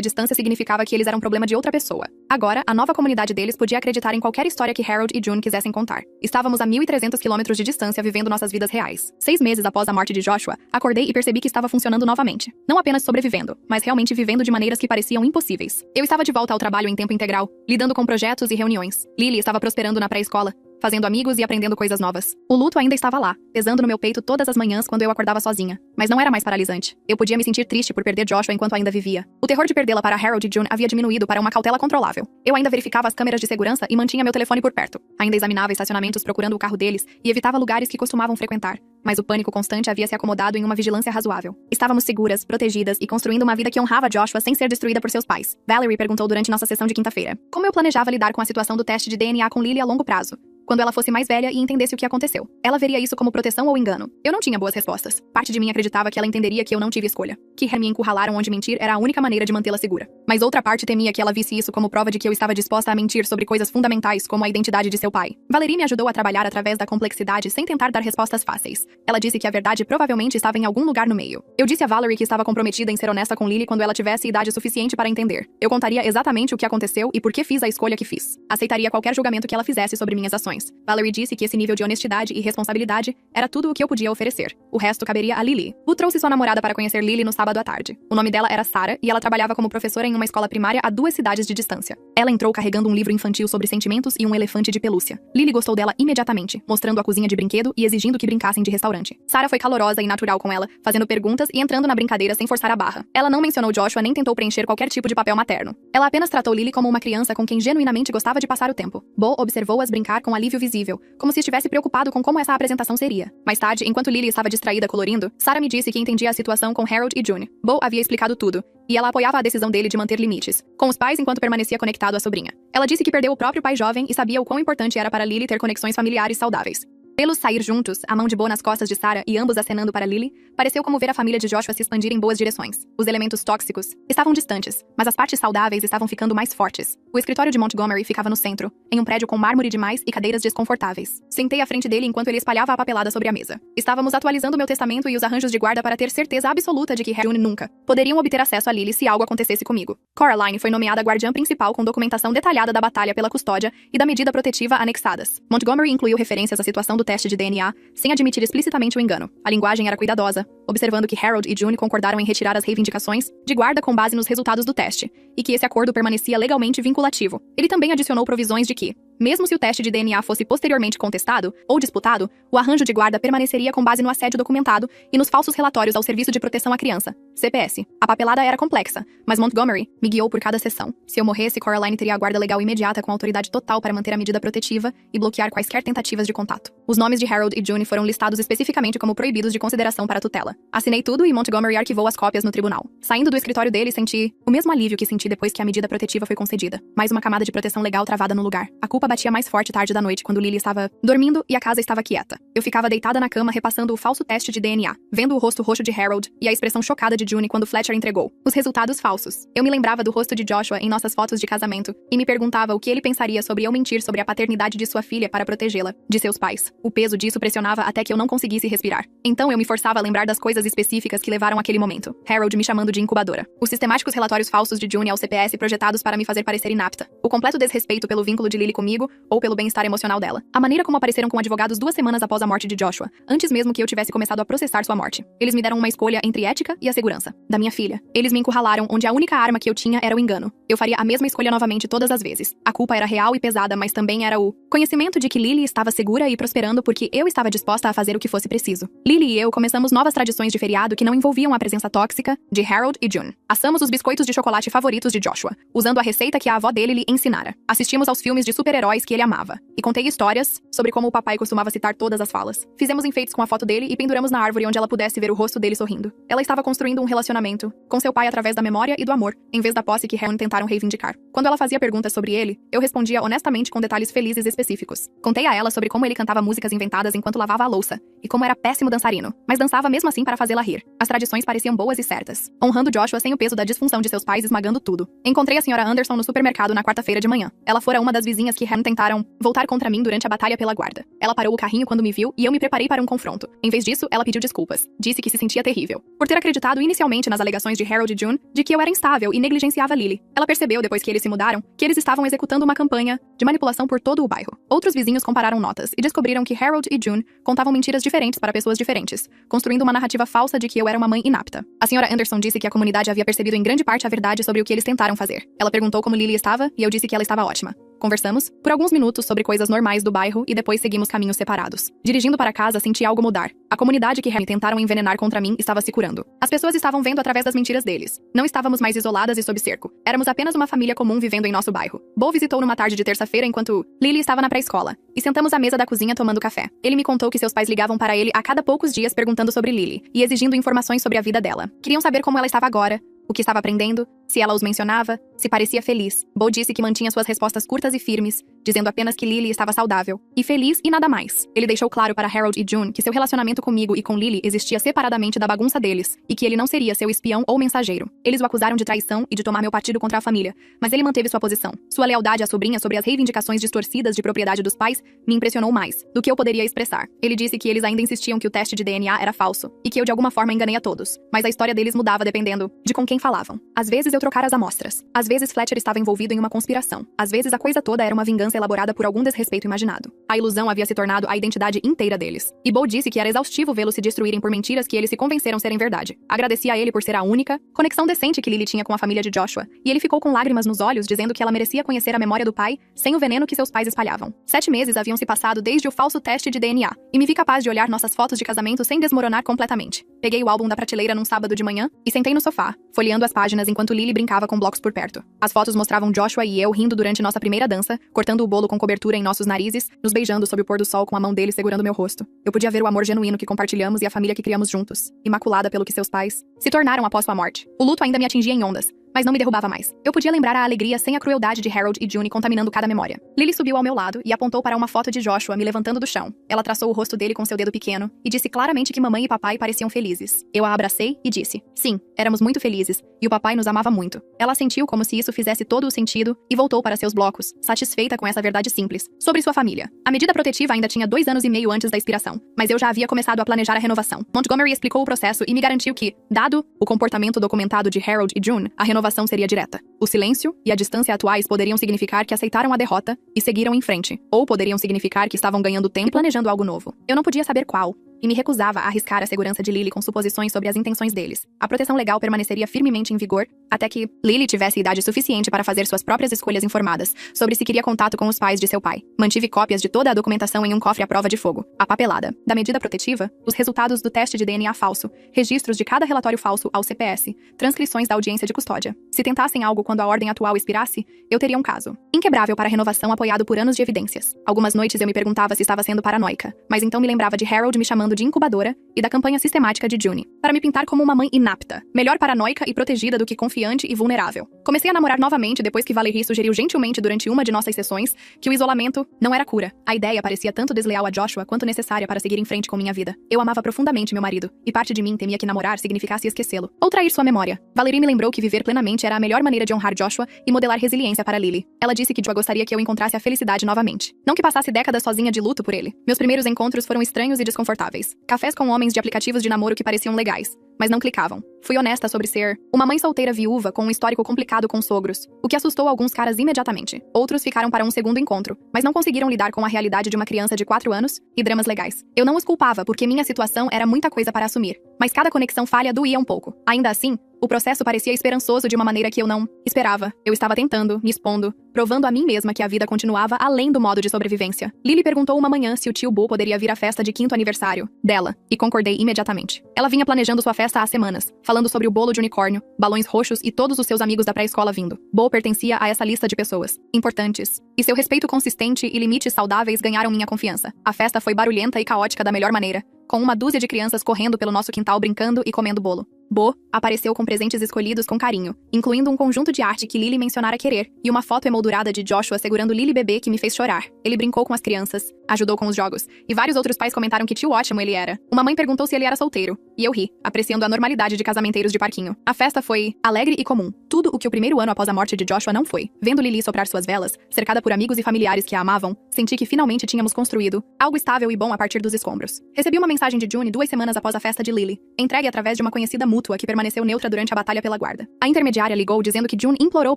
distância significava que eles eram problema de outra pessoa. Agora, a nova comunidade deles podia acreditar em qualquer história que Harold e June quisessem contar. Estávamos a 1.300 quilômetros de distância vivendo nossas vidas reais. 6 meses após a morte de Joshua, acordei e percebi que estava funcionando novamente. Não apenas sobrevivendo, mas realmente vivendo de maneiras que pareciam impossíveis. Eu estava de volta ao trabalho em tempo integral, lidando com projetos e reuniões. Lily estava prosperando na pré-escola, fazendo amigos e aprendendo coisas novas. O luto ainda estava lá, pesando no meu peito todas as manhãs quando eu acordava sozinha. Mas não era mais paralisante. Eu podia me sentir triste por perder Joshua enquanto ainda vivia. O terror de perdê-la para Harold e June havia diminuído para uma cautela controlável. Eu ainda verificava as câmeras de segurança e mantinha meu telefone por perto. Ainda examinava estacionamentos procurando o carro deles e evitava lugares que costumavam frequentar. Mas o pânico constante havia se acomodado em uma vigilância razoável. Estávamos seguras, protegidas e construindo uma vida que honrava Joshua sem ser destruída por seus pais. Valerie perguntou durante nossa sessão de quinta-feira como eu planejava lidar com a situação do teste de DNA com Lily a longo prazo, quando ela fosse mais velha e entendesse o que aconteceu. Ela veria isso como proteção ou engano. Eu não tinha boas respostas. Parte de mim acreditava que ela entenderia que eu não tive escolha, que me encurralaram onde mentir era a única maneira de mantê-la segura. Mas outra parte temia que ela visse isso como prova de que eu estava disposta a mentir sobre coisas fundamentais como a identidade de seu pai. Valerie me ajudou a trabalhar através da complexidade sem tentar dar respostas fáceis. Ela disse que a verdade provavelmente estava em algum lugar no meio. Eu disse a Valerie que estava comprometida em ser honesta com Lily quando ela tivesse idade suficiente para entender. Eu contaria exatamente o que aconteceu e por que fiz a escolha que fiz. Aceitaria qualquer julgamento que ela fizesse sobre minhas ações. informações. Valerie disse que esse nível de honestidade e responsabilidade era tudo o que eu podia oferecer. O resto caberia a Lily. Wu trouxe sua namorada para conhecer Lily no sábado à tarde. O nome dela era Sarah e ela trabalhava como professora em uma escola primária a 2 cidades de distância. Ela entrou carregando um livro infantil sobre sentimentos e um elefante de pelúcia. Lily gostou dela imediatamente, mostrando a cozinha de brinquedo e exigindo que brincassem de restaurante. Sarah foi calorosa e natural com ela, fazendo perguntas e entrando na brincadeira sem forçar a barra. Ela não mencionou Joshua nem tentou preencher qualquer tipo de papel materno. Ela apenas tratou Lily como uma criança com quem genuinamente gostava de passar o tempo. Bo observou-as brincar com alívio visível, como se estivesse preocupado com como essa apresentação seria. Mais tarde, enquanto Lily estava distraída colorindo, Sarah me disse que entendia a situação com Harold e June. Bo havia explicado tudo, e ela apoiava a decisão dele de manter limites com os pais enquanto permanecia conectado à sobrinha. Ela disse que perdeu o próprio pai jovem e sabia o quão importante era para Lily ter conexões familiares saudáveis. Vê-los sair juntos, a mão de Bo nas costas de Sarah e ambos acenando para Lily, pareceu como ver a família de Joshua se expandir em boas direções. Os elementos tóxicos estavam distantes, mas as partes saudáveis estavam ficando mais fortes. O escritório de Montgomery ficava no centro, em um prédio com mármore demais e cadeiras desconfortáveis. Sentei à frente dele enquanto ele espalhava a papelada sobre a mesa. Estávamos atualizando meu testamento e os arranjos de guarda para ter certeza absoluta de que Harry e June nunca poderiam obter acesso a Lily se algo acontecesse comigo. Coraline foi nomeada guardiã principal com documentação detalhada da batalha pela custódia e da medida protetiva anexadas. Montgomery incluiu referências à situação do teste de DNA, sem admitir explicitamente o engano. A linguagem era cuidadosa, observando que Harold e June concordaram em retirar as reivindicações de guarda com base nos resultados do teste, e que esse acordo permanecia legalmente vinculativo. Ele também adicionou provisões de que, mesmo se o teste de DNA fosse posteriormente contestado ou disputado, o arranjo de guarda permaneceria com base no assédio documentado e nos falsos relatórios ao Serviço de Proteção à Criança, CPS. A papelada era complexa, mas Montgomery me guiou por cada sessão. Se eu morresse, Coraline teria a guarda legal imediata com autoridade total para manter a medida protetiva e bloquear quaisquer tentativas de contato. Os nomes de Harold e June foram listados especificamente como proibidos de consideração para a tutela. Assinei tudo e Montgomery arquivou as cópias no tribunal. Saindo do escritório dele, senti o mesmo alívio que senti depois que a medida protetiva foi concedida. Mais uma camada de proteção legal travada no lugar. A culpa batia mais forte tarde da noite quando Lily estava dormindo e a casa estava quieta. Eu ficava deitada na cama repassando o falso teste de DNA, vendo o rosto roxo de Harold e a expressão chocada de June quando Fletcher entregou os resultados falsos. Eu me lembrava do rosto de Joshua em nossas fotos de casamento e me perguntava o que ele pensaria sobre eu mentir sobre a paternidade de sua filha para protegê-la de seus pais. O peso disso pressionava até que eu não conseguisse respirar. Então eu me forçava a lembrar das coisas específicas que levaram àquele momento. Harold me chamando de incubadora. Os sistemáticos relatórios falsos de June ao CPS projetados para me fazer parecer inapta. O completo desrespeito pelo vínculo de Lily comigo ou pelo bem-estar emocional dela. A maneira como apareceram com advogados 2 semanas após a morte de Joshua, antes mesmo que eu tivesse começado a processar sua morte. Eles me deram uma escolha entre ética e a segurança da minha filha. Eles me encurralaram onde a única arma que eu tinha era o engano. Eu faria a mesma escolha novamente todas as vezes. A culpa era real e pesada, mas também era o conhecimento de que Lily estava segura e prosperando porque eu estava disposta a fazer o que fosse preciso. Lily e eu começamos novas tradições de feriado que não envolviam a presença tóxica de Harold e June. Assamos os biscoitos de chocolate favoritos de Joshua, usando a receita que a avó dele lhe ensinara. Assistimos aos filmes de super-heróis que ele amava. E contei histórias sobre como o papai costumava citar todas as falas. Fizemos enfeites com a foto dele e penduramos na árvore onde ela pudesse ver o rosto dele sorrindo. Ela estava construindo um relacionamento com seu pai através da memória e do amor, em vez da posse que Harry tentaram reivindicar. Quando ela fazia perguntas sobre ele, eu respondia honestamente com detalhes felizes específicos. Contei a ela sobre como ele cantava músicas inventadas enquanto lavava a louça, e como era péssimo dançarino, mas dançava mesmo assim para fazê-la rir. As tradições pareciam boas e certas, honrando Joshua sem o peso da disfunção de seus pais esmagando tudo. Encontrei a Sra. Anderson no supermercado na quarta-feira de manhã. Ela fora uma das vizinhas que Harry tentaram voltar contra mim durante a batalha pela guarda. Ela parou o carrinho quando me viu e eu me preparei para um confronto. Em vez disso, ela pediu desculpas. Disse que se sentia terrível por ter acreditado inicialmente nas alegações de Harold e June de que eu era instável e negligenciava Lily. Ela percebeu, depois que eles se mudaram, que eles estavam executando uma campanha de manipulação por todo o bairro. Outros vizinhos compararam notas e descobriram que Harold e June contavam mentiras diferentes para pessoas diferentes, construindo uma narrativa falsa de que eu era uma mãe inapta. A Sra. Anderson disse que a comunidade havia percebido em grande parte a verdade sobre o que eles tentaram fazer. Ela perguntou como Lily estava e eu disse que ela estava ótima. Conversamos por alguns minutos sobre coisas normais do bairro e depois seguimos caminhos separados. Dirigindo para casa, senti algo mudar. A comunidade que Harry tentaram envenenar contra mim estava se curando. As pessoas estavam vendo através das mentiras deles. Não estávamos mais isoladas e sob cerco. Éramos apenas uma família comum vivendo em nosso bairro. Bo visitou numa tarde de terça-feira enquanto Lily estava na pré-escola. E sentamos à mesa da cozinha tomando café. Ele me contou que seus pais ligavam para ele a cada poucos dias perguntando sobre Lily e exigindo informações sobre a vida dela. Queriam saber como ela estava agora, o que estava aprendendo, se ela os mencionava, se parecia feliz. Bo disse que mantinha suas respostas curtas e firmes, dizendo apenas que Lily estava saudável e feliz e nada mais. Ele deixou claro para Harold e June que seu relacionamento comigo e com Lily existia separadamente da bagunça deles e que ele não seria seu espião ou mensageiro. Eles o acusaram de traição e de tomar meu partido contra a família, mas ele manteve sua posição. Sua lealdade à sobrinha sobre as reivindicações distorcidas de propriedade dos pais me impressionou mais do que eu poderia expressar. Ele disse que eles ainda insistiam que o teste de DNA era falso e que eu de alguma forma enganei a todos, mas a história deles mudava dependendo de com quem falavam. Às vezes eu trocara as amostras. Às vezes Fletcher estava envolvido em uma conspiração. Às vezes a coisa toda era uma vingança vingança elaborada por algum desrespeito imaginado. A ilusão havia se tornado a identidade inteira deles. E Bo disse que era exaustivo vê-los se destruírem por mentiras que eles se convenceram serem verdade. Agradeci a ele por ser a única conexão decente que Lily tinha com a família de Joshua, e ele ficou com lágrimas nos olhos, dizendo que ela merecia conhecer a memória do pai sem o veneno que seus pais espalhavam. 7 meses haviam se passado desde o falso teste de DNA, e me vi capaz de olhar nossas fotos de casamento sem desmoronar completamente. Peguei o álbum da prateleira num sábado de manhã e sentei no sofá, folheando as páginas enquanto Lily brincava com blocos por perto. As fotos mostravam Joshua e eu rindo durante nossa primeira dança, cortando o bolo com cobertura em nossos narizes, nos beijando sob o pôr do sol com a mão dele segurando meu rosto. Eu podia ver o amor genuíno que compartilhamos e a família que criamos juntos, imaculada pelo que seus pais se tornaram após sua morte. O luto ainda me atingia em ondas, mas não me derrubava mais. Eu podia lembrar a alegria sem a crueldade de Harold e June contaminando cada memória. Lily subiu ao meu lado e apontou para uma foto de Joshua me levantando do chão. Ela traçou o rosto dele com seu dedo pequeno e disse claramente que mamãe e papai pareciam felizes. Eu a abracei e disse: sim, éramos muito felizes, e o papai nos amava muito. Ela sentiu como se isso fizesse todo o sentido e voltou para seus blocos, satisfeita com essa verdade simples, sobre sua família. A medida protetiva ainda tinha 2 anos e meio antes da expiração, mas eu já havia começado a planejar a renovação. Montgomery explicou o processo e me garantiu que, dado o comportamento documentado de Harold e June, a renovação seria direta. O silêncio e a distância atuais poderiam significar que aceitaram a derrota e seguiram em frente, ou poderiam significar que estavam ganhando tempo e planejando algo novo. Eu não podia saber qual, e me recusava a arriscar a segurança de Lily com suposições sobre as intenções deles. A proteção legal permaneceria firmemente em vigor até que Lily tivesse idade suficiente para fazer suas próprias escolhas informadas sobre se queria contato com os pais de seu pai. Mantive cópias de toda a documentação em um cofre à prova de fogo. A papelada da medida protetiva, os resultados do teste de DNA falso, registros de cada relatório falso ao CPS, transcrições da audiência de custódia. Se tentassem algo quando a ordem atual expirasse, eu teria um caso inquebrável para renovação apoiado por anos de evidências. Algumas noites eu me perguntava se estava sendo paranoica, mas então me lembrava de Harold me chamando de incubadora e da campanha sistemática de June para me pintar como uma mãe inapta, melhor paranoica e protegida do que confiante e vulnerável. Comecei a namorar novamente depois que Valerie sugeriu gentilmente durante uma de nossas sessões que o isolamento não era cura. A ideia parecia tanto desleal a Joshua quanto necessária para seguir em frente com minha vida. Eu amava profundamente meu marido, e parte de mim temia que namorar significasse esquecê-lo ou trair sua memória. Valerie me lembrou que viver plenamente era a melhor maneira de honrar Joshua e modelar resiliência para Lily. Ela disse que Joshua gostaria que eu encontrasse a felicidade novamente, não que passasse décadas sozinha de luto por ele. Meus primeiros encontros foram estranhos e desconfortáveis. Cafés com homens de aplicativos de namoro que pareciam legais, mas não clicavam. Fui honesta sobre ser uma mãe solteira viúva com um histórico complicado com sogros, o que assustou alguns caras imediatamente. Outros ficaram para um segundo encontro, mas não conseguiram lidar com a realidade de uma criança de 4 anos e dramas legais. Eu não os culpava porque minha situação era muita coisa para assumir, mas cada conexão falha doía um pouco. Ainda assim, o processo parecia esperançoso de uma maneira que eu não esperava. Eu estava tentando, me expondo, provando a mim mesma que a vida continuava além do modo de sobrevivência. Lily perguntou uma manhã se o tio Bo poderia vir à festa de 5º aniversário dela, e concordei imediatamente. Ela vinha planejando sua festa há semanas, falando sobre o bolo de unicórnio, balões roxos e todos os seus amigos da pré-escola vindo. Bo pertencia a essa lista de pessoas importantes, e seu respeito consistente e limites saudáveis ganharam minha confiança. A festa foi barulhenta e caótica da melhor maneira, com uma dúzia de crianças correndo pelo nosso quintal brincando e comendo bolo. Bo apareceu com presentes escolhidos com carinho, incluindo um conjunto de arte que Lily mencionara querer, e uma foto emoldurada de Joshua segurando Lily bebê que me fez chorar. Ele brincou com as crianças, ajudou com os jogos, e vários outros pais comentaram que tio ótimo ele era. Uma mãe perguntou se ele era solteiro, e eu ri, apreciando a normalidade de casamenteiros de parquinho. A festa foi alegre e comum, tudo o que o primeiro ano após a morte de Joshua não foi. Vendo Lily soprar suas velas, cercada por amigos e familiares que a amavam, senti que finalmente tínhamos construído algo estável e bom a partir dos escombros. Recebi uma mensagem de June 2 semanas após a festa de Lily, entregue através de uma conhecida mútua que permaneceu neutra durante a batalha pela guarda. A intermediária ligou dizendo que June implorou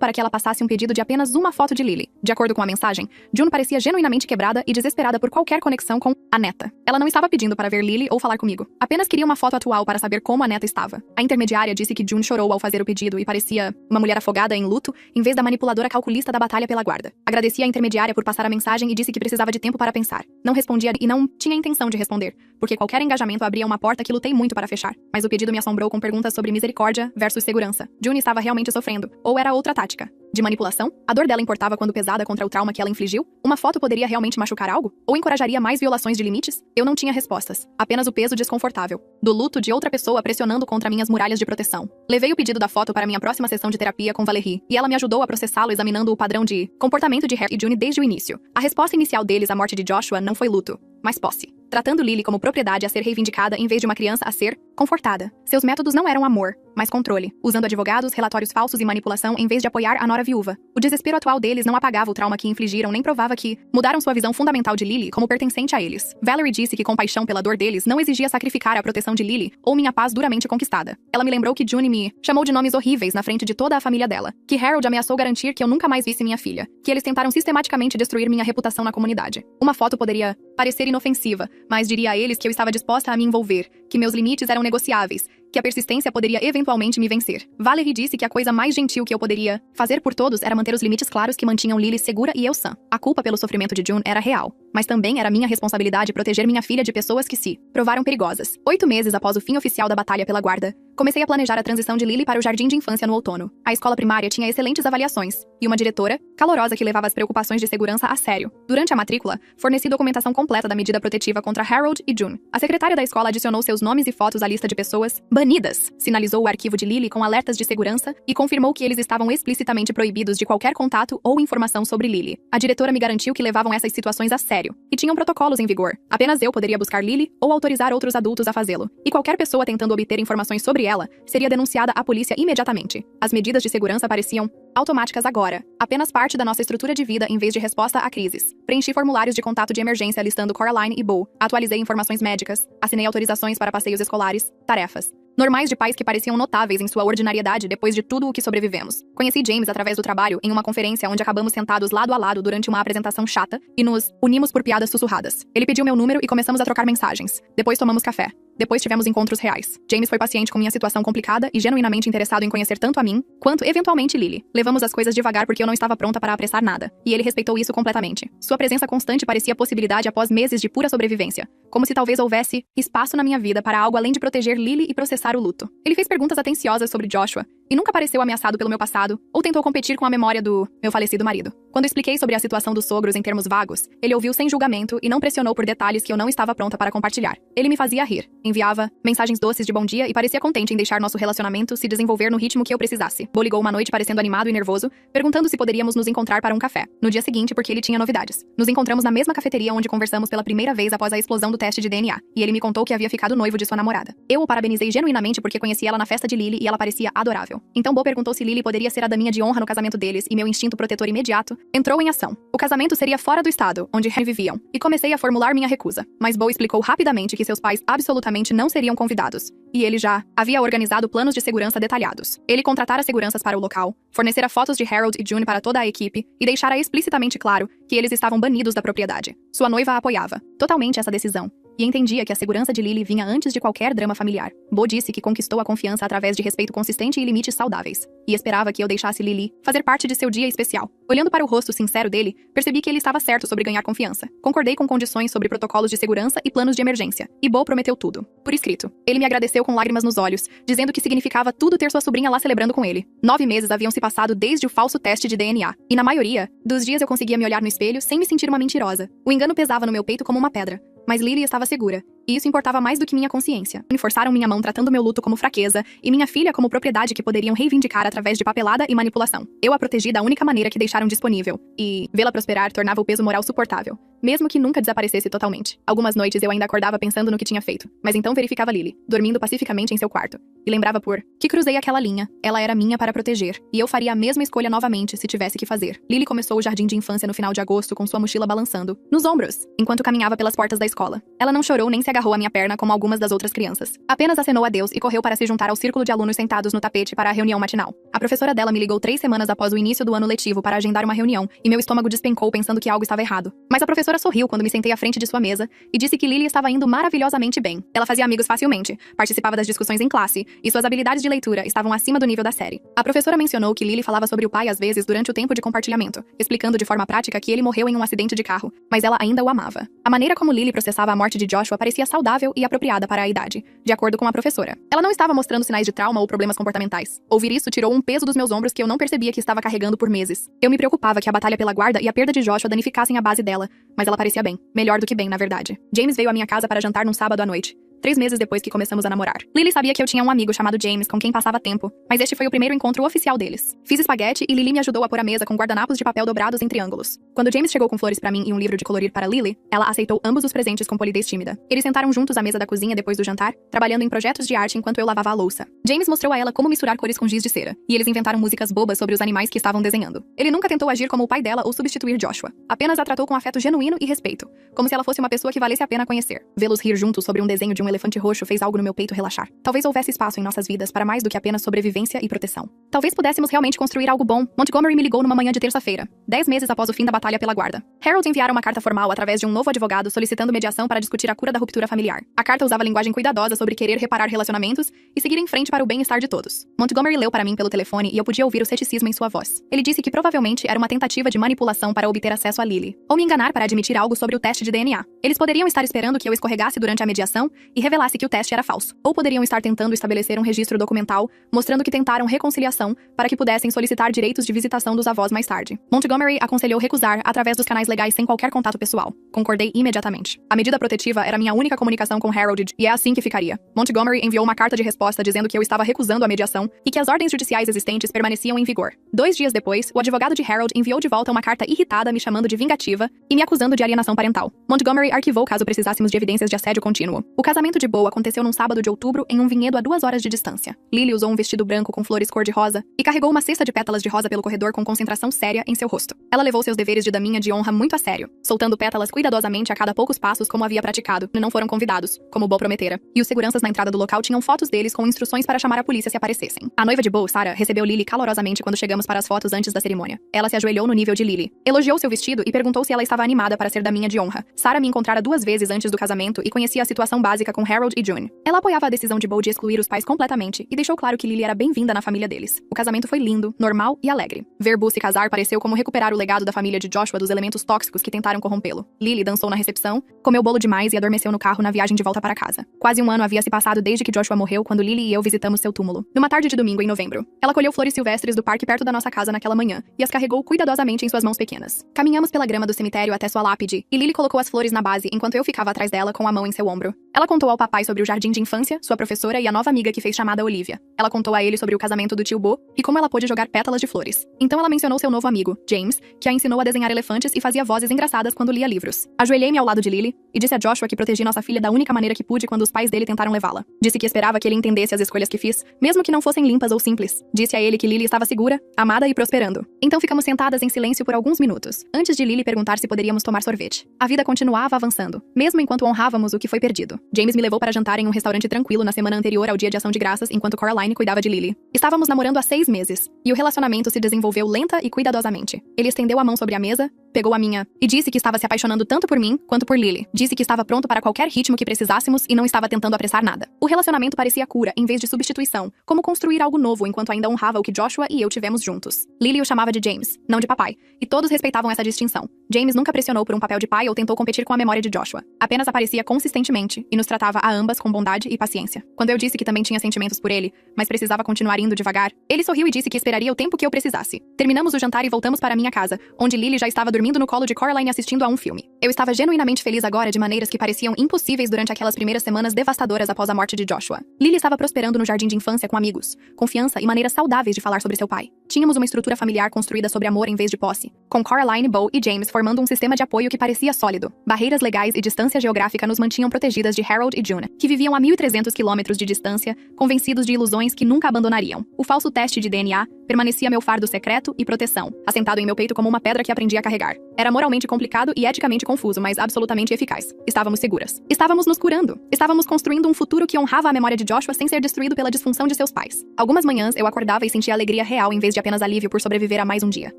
para que ela passasse um pedido de apenas uma foto de Lily. De acordo com a mensagem, June parecia genuinamente quebrada e desesperada por qualquer conexão com a neta. Ela não estava pedindo para ver Lily ou falar comigo. Apenas queria uma foto atual para saber como a neta estava. A intermediária disse que June chorou ao fazer o pedido e parecia uma mulher afogada em luto, em vez da manipuladora calculista da batalha pela guarda. Agradeci à intermediária por passar a mensagem e disse que precisava de tempo para pensar. Não respondia e não tinha intenção de responder, porque qualquer engajamento abria uma porta que lutei muito para fechar. Mas o pedido me assombrou com perguntas sobre misericórdia versus segurança. June estava realmente sofrendo, ou era outra tática de manipulação? A dor dela importava quando pesada contra o trauma que ela infligiu? Uma foto poderia realmente machucar algo? Ou encorajaria mais violações de limites? Eu não tinha respostas, apenas o peso desconfortável do luto de outra pessoa pressionando contra minhas muralhas de proteção. Levei o pedido da foto para minha próxima sessão de terapia com Valerie, e ela me ajudou a processá-lo examinando o padrão de comportamento de Harry e June desde o início. A resposta inicial deles à morte de Joshua não foi luto, mas posse. Tratando Lily como propriedade a ser reivindicada em vez de uma criança a ser confortada. Seus métodos não eram amor, mas controle, usando advogados, relatórios falsos e manipulação em vez de apoiar a nora viúva. O desespero atual deles não apagava o trauma que infligiram nem provava que mudaram sua visão fundamental de Lily como pertencente a eles. Valerie disse que compaixão pela dor deles não exigia sacrificar a proteção de Lily ou minha paz duramente conquistada. Ela me lembrou que June me chamou de nomes horríveis na frente de toda a família dela, que Harold ameaçou garantir que eu nunca mais visse minha filha, que eles tentaram sistematicamente destruir minha reputação na comunidade. Uma foto poderia parecer inofensiva, mas diria a eles que eu estava disposta a me envolver, que meus limites eram negociáveis, que a persistência poderia eventualmente me vencer. Valerie disse que a coisa mais gentil que eu poderia fazer por todos era manter os limites claros que mantinham Lily segura e eu sã. A culpa pelo sofrimento de June era real, mas também era minha responsabilidade proteger minha filha de pessoas que se provaram perigosas. 8 meses após o fim oficial da batalha pela guarda, comecei a planejar a transição de Lily para o jardim de infância no outono. A escola primária tinha excelentes avaliações, e uma diretora, calorosa que levava as preocupações de segurança a sério. Durante a matrícula, forneci documentação completa da medida protetiva contra Harold e June. A secretária da escola adicionou seus nomes e fotos à lista de pessoas banidas, sinalizou o arquivo de Lily com alertas de segurança e confirmou que eles estavam explicitamente proibidos de qualquer contato ou informação sobre Lily. A diretora me garantiu que levavam essas situações a sério e tinham protocolos em vigor. Apenas eu poderia buscar Lily ou autorizar outros adultos a fazê-lo, e qualquer pessoa tentando obter informações sobre ela seria denunciada à polícia imediatamente. As medidas de segurança pareciam automáticas agora, apenas parte da nossa estrutura de vida em vez de resposta a crises. Preenchi formulários de contato de emergência listando Coraline e Bo, atualizei informações médicas, assinei autorizações para passeios escolares, tarefas normais de pais que pareciam notáveis em sua ordinariedade depois de tudo o que sobrevivemos. Conheci James através do trabalho em uma conferência onde acabamos sentados lado a lado durante uma apresentação chata e nos unimos por piadas sussurradas. Ele pediu meu número e começamos a trocar mensagens. Depois tomamos café. Depois tivemos encontros reais. James foi paciente com minha situação complicada e genuinamente interessado em conhecer tanto a mim, quanto, eventualmente, Lily. Levamos as coisas devagar porque eu não estava pronta para apressar nada, e ele respeitou isso completamente. Sua presença constante parecia possibilidade após meses de pura sobrevivência, como se talvez houvesse espaço na minha vida para algo além de proteger Lily e processar o luto. Ele fez perguntas atenciosas sobre Joshua, e nunca pareceu ameaçado pelo meu passado, ou tentou competir com a memória do meu falecido marido. Quando expliquei sobre a situação dos sogros em termos vagos, ele ouviu sem julgamento e não pressionou por detalhes que eu não estava pronta para compartilhar. Ele me fazia rir, enviava mensagens doces de bom dia e parecia contente em deixar nosso relacionamento se desenvolver no ritmo que eu precisasse. Bo ligou uma noite parecendo animado e nervoso, perguntando se poderíamos nos encontrar para um café. No dia seguinte, porque ele tinha novidades. Nos encontramos na mesma cafeteria onde conversamos pela primeira vez após a explosão do teste de DNA, e ele me contou que havia ficado noivo de sua namorada. Eu o parabenizei genuinamente porque conheci ela na festa de Lily e ela parecia adorável. Então Bo perguntou se Lily poderia ser a daminha de honra no casamento deles e meu instinto protetor imediato entrou em ação. O casamento seria fora do estado, onde Harry viviam, e comecei a formular minha recusa. Mas Bo explicou rapidamente que seus pais absolutamente não seriam convidados, e ele já havia organizado planos de segurança detalhados. Ele contratara seguranças para o local, fornecera fotos de Harold e June para toda a equipe e deixara explicitamente claro que eles estavam banidos da propriedade. Sua noiva apoiava totalmente essa decisão, e entendia que a segurança de Lily vinha antes de qualquer drama familiar. Bo disse que conquistou a confiança através de respeito consistente e limites saudáveis, e esperava que eu deixasse Lily fazer parte de seu dia especial. Olhando para o rosto sincero dele, percebi que ele estava certo sobre ganhar confiança. Concordei com condições sobre protocolos de segurança e planos de emergência, e Bo prometeu tudo. Por escrito. Ele me agradeceu com lágrimas nos olhos, dizendo que significava tudo ter sua sobrinha lá celebrando com ele. 9 meses haviam se passado desde o falso teste de DNA, e na maioria dos dias eu conseguia me olhar no espelho sem me sentir uma mentirosa. O engano pesava no meu peito como uma pedra. Mas Lily estava segura, e isso importava mais do que minha consciência. Me forçaram minha mão tratando meu luto como fraqueza, e minha filha como propriedade que poderiam reivindicar através de papelada e manipulação. Eu a protegi da única maneira que deixaram disponível, e vê-la prosperar tornava o peso moral suportável, mesmo que nunca desaparecesse totalmente. Algumas noites eu ainda acordava pensando no que tinha feito, mas então verificava Lily, dormindo pacificamente em seu quarto, e lembrava por que cruzei aquela linha. Ela era minha para proteger, e eu faria a mesma escolha novamente se tivesse que fazer. Lily começou o jardim de infância no final de agosto com sua mochila balançando nos ombros, enquanto caminhava pelas portas da escola. Ela não chorou nem se agarrou à minha perna como algumas das outras crianças. Apenas acenou adeus e correu para se juntar ao círculo de alunos sentados no tapete para a reunião matinal. A professora dela me ligou 3 semanas após o início do ano letivo para agendar uma reunião, e meu estômago despencou pensando que algo estava errado. Mas a professora sorriu quando me sentei à frente de sua mesa e disse que Lily estava indo maravilhosamente bem. Ela fazia amigos facilmente, participava das discussões em classe, e suas habilidades de leitura estavam acima do nível da série. A professora mencionou que Lily falava sobre o pai às vezes durante o tempo de compartilhamento, explicando de forma prática que ele morreu em um acidente de carro, mas ela ainda o amava. A maneira como Lily processava a morte de Joshua parecia saudável e apropriada para a idade, de acordo com a professora. Ela não estava mostrando sinais de trauma ou problemas comportamentais. Ouvir isso tirou um peso dos meus ombros que eu não percebia que estava carregando por meses. Eu me preocupava que a batalha pela guarda e a perda de Joshua danificassem a base dela, mas ela parecia bem. Melhor do que bem, na verdade. James veio à minha casa para jantar num sábado à noite. 3 meses depois que começamos a namorar. Lily sabia que eu tinha um amigo chamado James com quem passava tempo, mas este foi o primeiro encontro oficial deles. Fiz espaguete e Lily me ajudou a pôr a mesa com guardanapos de papel dobrados em triângulos. Quando James chegou com flores pra mim e um livro de colorir para Lily, ela aceitou ambos os presentes com polidez tímida. Eles sentaram juntos à mesa da cozinha depois do jantar, trabalhando em projetos de arte enquanto eu lavava a louça. James mostrou a ela como misturar cores com giz de cera, e eles inventaram músicas bobas sobre os animais que estavam desenhando. Ele nunca tentou agir como o pai dela ou substituir Joshua. Apenas a tratou com afeto genuíno e respeito, como se ela fosse uma pessoa que valesse a pena conhecer. Vê-los rir juntos sobre um desenho de um elefante roxo fez algo no meu peito relaxar. Talvez houvesse espaço em nossas vidas para mais do que apenas sobrevivência e proteção. Talvez pudéssemos realmente construir algo bom. Montgomery me ligou numa manhã de terça-feira, 10 meses após o fim da batalha pela guarda. Harold enviara uma carta formal através de um novo advogado solicitando mediação para discutir a cura da ruptura familiar. A carta usava linguagem cuidadosa sobre querer reparar relacionamentos e seguir em frente para o bem-estar de todos. Montgomery leu para mim pelo telefone e eu podia ouvir o ceticismo em sua voz. Ele disse que provavelmente era uma tentativa de manipulação para obter acesso a Lily, ou me enganar para admitir algo sobre o teste de DNA. Eles poderiam estar esperando que eu escorregasse durante a mediação e revelasse que o teste era falso, ou poderiam estar tentando estabelecer um registro documental mostrando que tentaram reconciliação para que pudessem solicitar direitos de visitação dos avós mais tarde. Montgomery aconselhou recusar através dos canais legais sem qualquer contato pessoal. Concordei imediatamente. A medida protetiva era minha única comunicação com Harold e é assim que ficaria. Montgomery enviou uma carta de resposta dizendo que eu estava recusando a mediação e que as ordens judiciais existentes permaneciam em vigor. 2 dias depois, o advogado de Harold enviou de volta uma carta irritada me chamando de vingativa e me acusando de alienação parental. Montgomery arquivou caso precisássemos de evidências de assédio contínuo. O casamento de Bo aconteceu num sábado de outubro em um vinhedo a 2 horas de distância. Lily usou um vestido branco com flores cor-de-rosa e carregou uma cesta de pétalas de rosa pelo corredor com concentração séria em seu rosto. Ela levou seus deveres de daminha de honra muito a sério, soltando pétalas cuidadosamente a cada poucos passos como havia praticado, e não foram convidados, como Bo prometera. E os seguranças na entrada do local tinham fotos deles com instruções para chamar a polícia se aparecessem. A noiva de Bo, Sarah, recebeu Lily calorosamente quando chegamos para as fotos antes da cerimônia. Ela se ajoelhou no nível de Lily, elogiou seu vestido e perguntou se ela estava animada para ser daminha de honra. Sarah me encontrara 2 vezes antes do casamento e conhecia a situação básica com Harold e June. Ela apoiava a decisão de Bo de excluir os pais completamente e deixou claro que Lily era bem-vinda na família deles. O casamento foi lindo, normal e alegre. Ver Bo se casar pareceu como recuperar o legado da família de Joshua dos elementos tóxicos que tentaram corrompê-lo. Lily dançou na recepção, comeu bolo demais e adormeceu no carro na viagem de volta para casa. Quase um ano havia se passado desde que Joshua morreu quando Lily e eu visitamos seu túmulo. Numa tarde de domingo em novembro, ela colheu flores silvestres do parque perto da nossa casa naquela manhã e as carregou cuidadosamente em suas mãos pequenas. Caminhamos pela grama do cemitério até sua lápide e Lily colocou as flores na base enquanto eu ficava atrás dela com a mão em seu ombro. Ela contou ao papai sobre o jardim de infância, sua professora e a nova amiga que fez chamada Olivia. Ela contou a ele sobre o casamento do tio Bo e como ela pôde jogar pétalas de flores. Então ela mencionou seu novo amigo, James, que a ensinou a desenhar elefantes e fazia vozes engraçadas quando lia livros. Ajoelhei-me ao lado de Lily e disse a Joshua que protegi nossa filha da única maneira que pude quando os pais dele tentaram levá-la. Disse que esperava que ele entendesse as escolhas que fiz, mesmo que não fossem limpas ou simples. Disse a ele que Lily estava segura, amada e prosperando. Então ficamos sentadas em silêncio por alguns minutos, antes de Lily perguntar se poderíamos tomar sorvete. A vida continuava avançando, mesmo enquanto honrávamos o que foi perdido. James me levou para jantar em um restaurante tranquilo na semana anterior ao Dia de Ação de Graças, enquanto Coraline cuidava de Lily. Estávamos namorando há 6 meses, e o relacionamento se desenvolveu lenta e cuidadosamente. Ele estendeu a mão sobre a mesa, pegou a minha, e disse que estava se apaixonando tanto por mim quanto por Lily. Disse que estava pronto para qualquer ritmo que precisássemos e não estava tentando apressar nada. O relacionamento parecia cura, em vez de substituição, como construir algo novo enquanto ainda honrava o que Joshua e eu tivemos juntos. Lily o chamava de James, não de papai, e todos respeitavam essa distinção. James nunca pressionou por um papel de pai ou tentou competir com a memória de Joshua. Apenas aparecia consistentemente e nos tratava a ambas com bondade e paciência. Quando eu disse que também tinha sentimentos por ele, mas precisava continuar indo devagar, ele sorriu e disse que esperaria o tempo que eu precisasse. Terminamos o jantar e voltamos para minha casa, onde Lily já estava dormindo no colo de Coraline assistindo a um filme. Eu estava genuinamente feliz agora de maneiras que pareciam impossíveis durante aquelas primeiras semanas devastadoras após a morte de Joshua. Lily estava prosperando no jardim de infância com amigos, confiança e maneiras saudáveis de falar sobre seu pai. Tínhamos uma estrutura familiar construída sobre amor em vez de posse, com Coraline, Bo e James formando um sistema de apoio que parecia sólido. Barreiras legais e distância geográfica nos mantinham protegidas de Harold e June, que viviam a 1.300 quilômetros de distância, convencidos de ilusões que nunca abandonariam. O falso teste de DNA permanecia meu fardo secreto e proteção, assentado em meu peito como uma pedra que aprendi a carregar. Era moralmente complicado e eticamente confuso, mas absolutamente eficaz. Estávamos seguras. Estávamos nos curando. Estávamos construindo um futuro que honrava a memória de Joshua sem ser destruído pela disfunção de seus pais. Algumas manhãs eu acordava e sentia alegria real em vez de apenas alívio por sobreviver a mais um dia.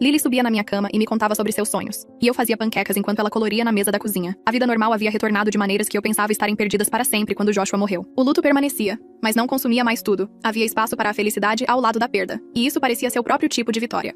Lily subia na minha cama e me contava sobre seus sonhos. E eu fazia panquecas enquanto ela coloria na mesa da cozinha. A vida normal havia retornado de maneiras que eu pensava estarem perdidas para sempre quando Joshua morreu. O luto permanecia, mas não consumia mais tudo. Havia espaço para a felicidade ao lado da perda. E isso parecia ser o próprio tipo de vitória.